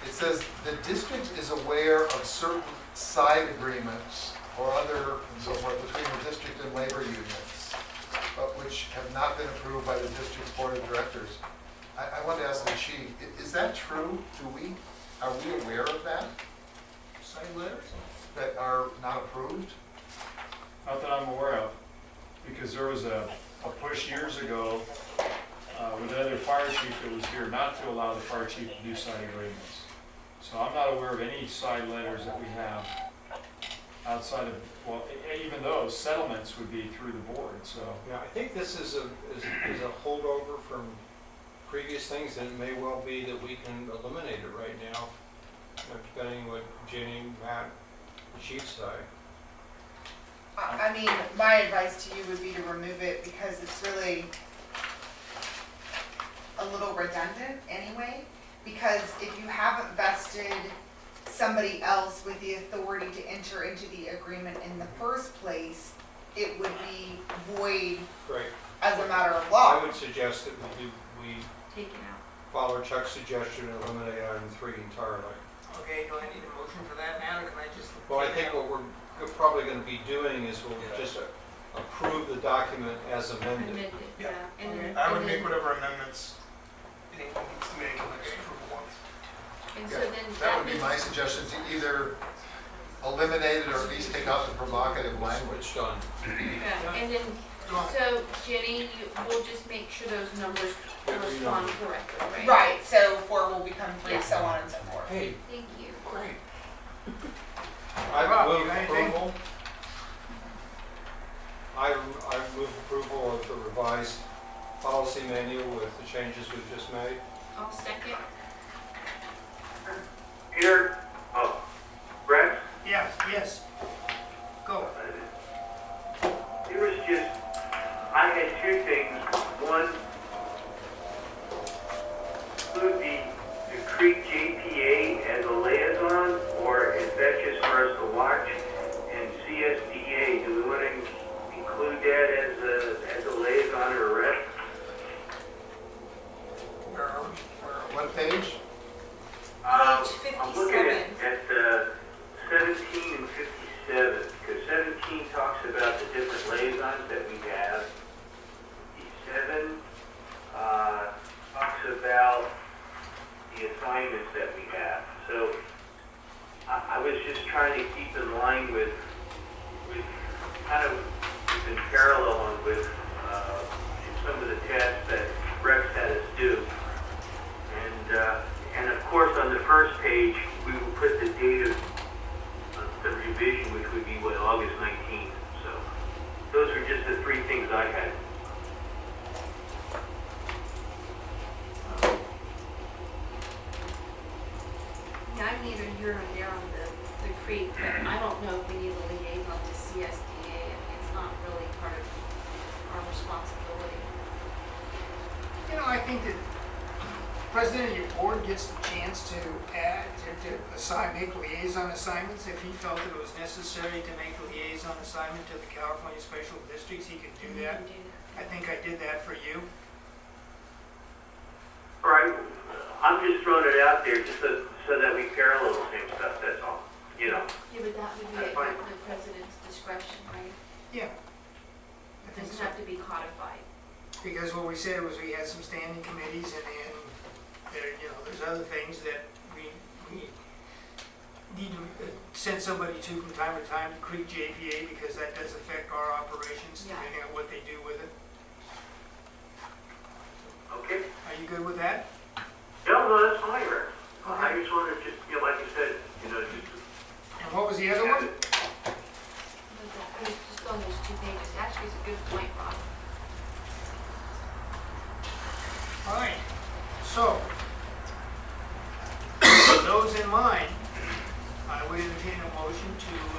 It says the district is aware of certain side agreements or other and so forth between the district and labor unions, but which have not been approved by the district's board of directors. I wanted to ask the chief, is that true? Are we aware of that, Side letters? that are not approved? Not that I'm aware of, because there was a push years ago with another fire chief that was here not to allow the fire chief to do side agreements. So I'm not aware of any side letters that we have outside of, well, even those settlements would be through the board, so. Yeah, I think this is a holdover from previous things, and it may well be that we can eliminate it right now, depending on what Jenny, Matt, the chief say. I mean, my advice to you would be to remove it because it's really a little redundant anyway. Because if you haven't vested somebody else with the authority to enter into the agreement in the first place, it would be void Right. as a matter of I law. would suggest that we Take it out. follow Chuck's suggestion and eliminate item 3 entirely. Okay, do I need a motion for that now, or can I just? Well, I think what we're probably going to be doing is we'll just approve the document as amended. Amended, yeah. And then- I would and make then- whatever amendments anyone needs to make and just approve once. And so then That would be means- my suggestion, to either eliminate it or at least take out the provocative language. It's done. Yeah, and then Go on. So Jenny, we'll just make sure those numbers correspond correctly, right? Right, so 4 will become 3, Yeah. so on and so forth. Hey, Thank you. great. Rob, I you move got anything? approval. I move approval of the revised policy manual with the changes we've just made. I'll second. Peter, Rex, Yes. Go. there was just, I had two things. One, include the Creek JPA as a liaison, or is that just for us to watch? And CSDA, do we want to include that as a liaison or a rep? Where are we? What page? Page I'm looking 57. at 17 and 57, because 17 talks about the different liaisons that we have. 57 talks about the assignments that we have. So I was just trying to keep in line with kind of in parallel on with some of the tasks that Rex had us do. And of course, on the first page, we will put the date of the revision, which would be, August 19th. So those are just the three things I had. Yeah, I'm neither here nor there on the creek, but I don't know if we need a liaison to CSDA. I mean, it's not really part of our responsibility. I think that president of your board gets the chance to make liaison assignments. If he felt that it was necessary to make a liaison assignment to the California Special Districts, he could do that. We can do I think I did that for you. All right, I'm just throwing it out there just so that we parallel the same stuff, that's all, you know. that. Yeah, but that would be That's at fine. the president's discretion, right? Yeah. I It think doesn't so. have to be codified. Because what we said was we had some standing committees and then there's other things that we need to send somebody to from time to time to Creek JPA because that does affect our operations Yeah. depending on what they do with it. Okay? Are you good with that? No, that's fine, Rick. I Okay. just wanted to just, like you said, just And what was the other one? But that- It's just on those 2 pages. Actually, it's a good point, Rob. All right, so, with those in mind, I would entertain a motion to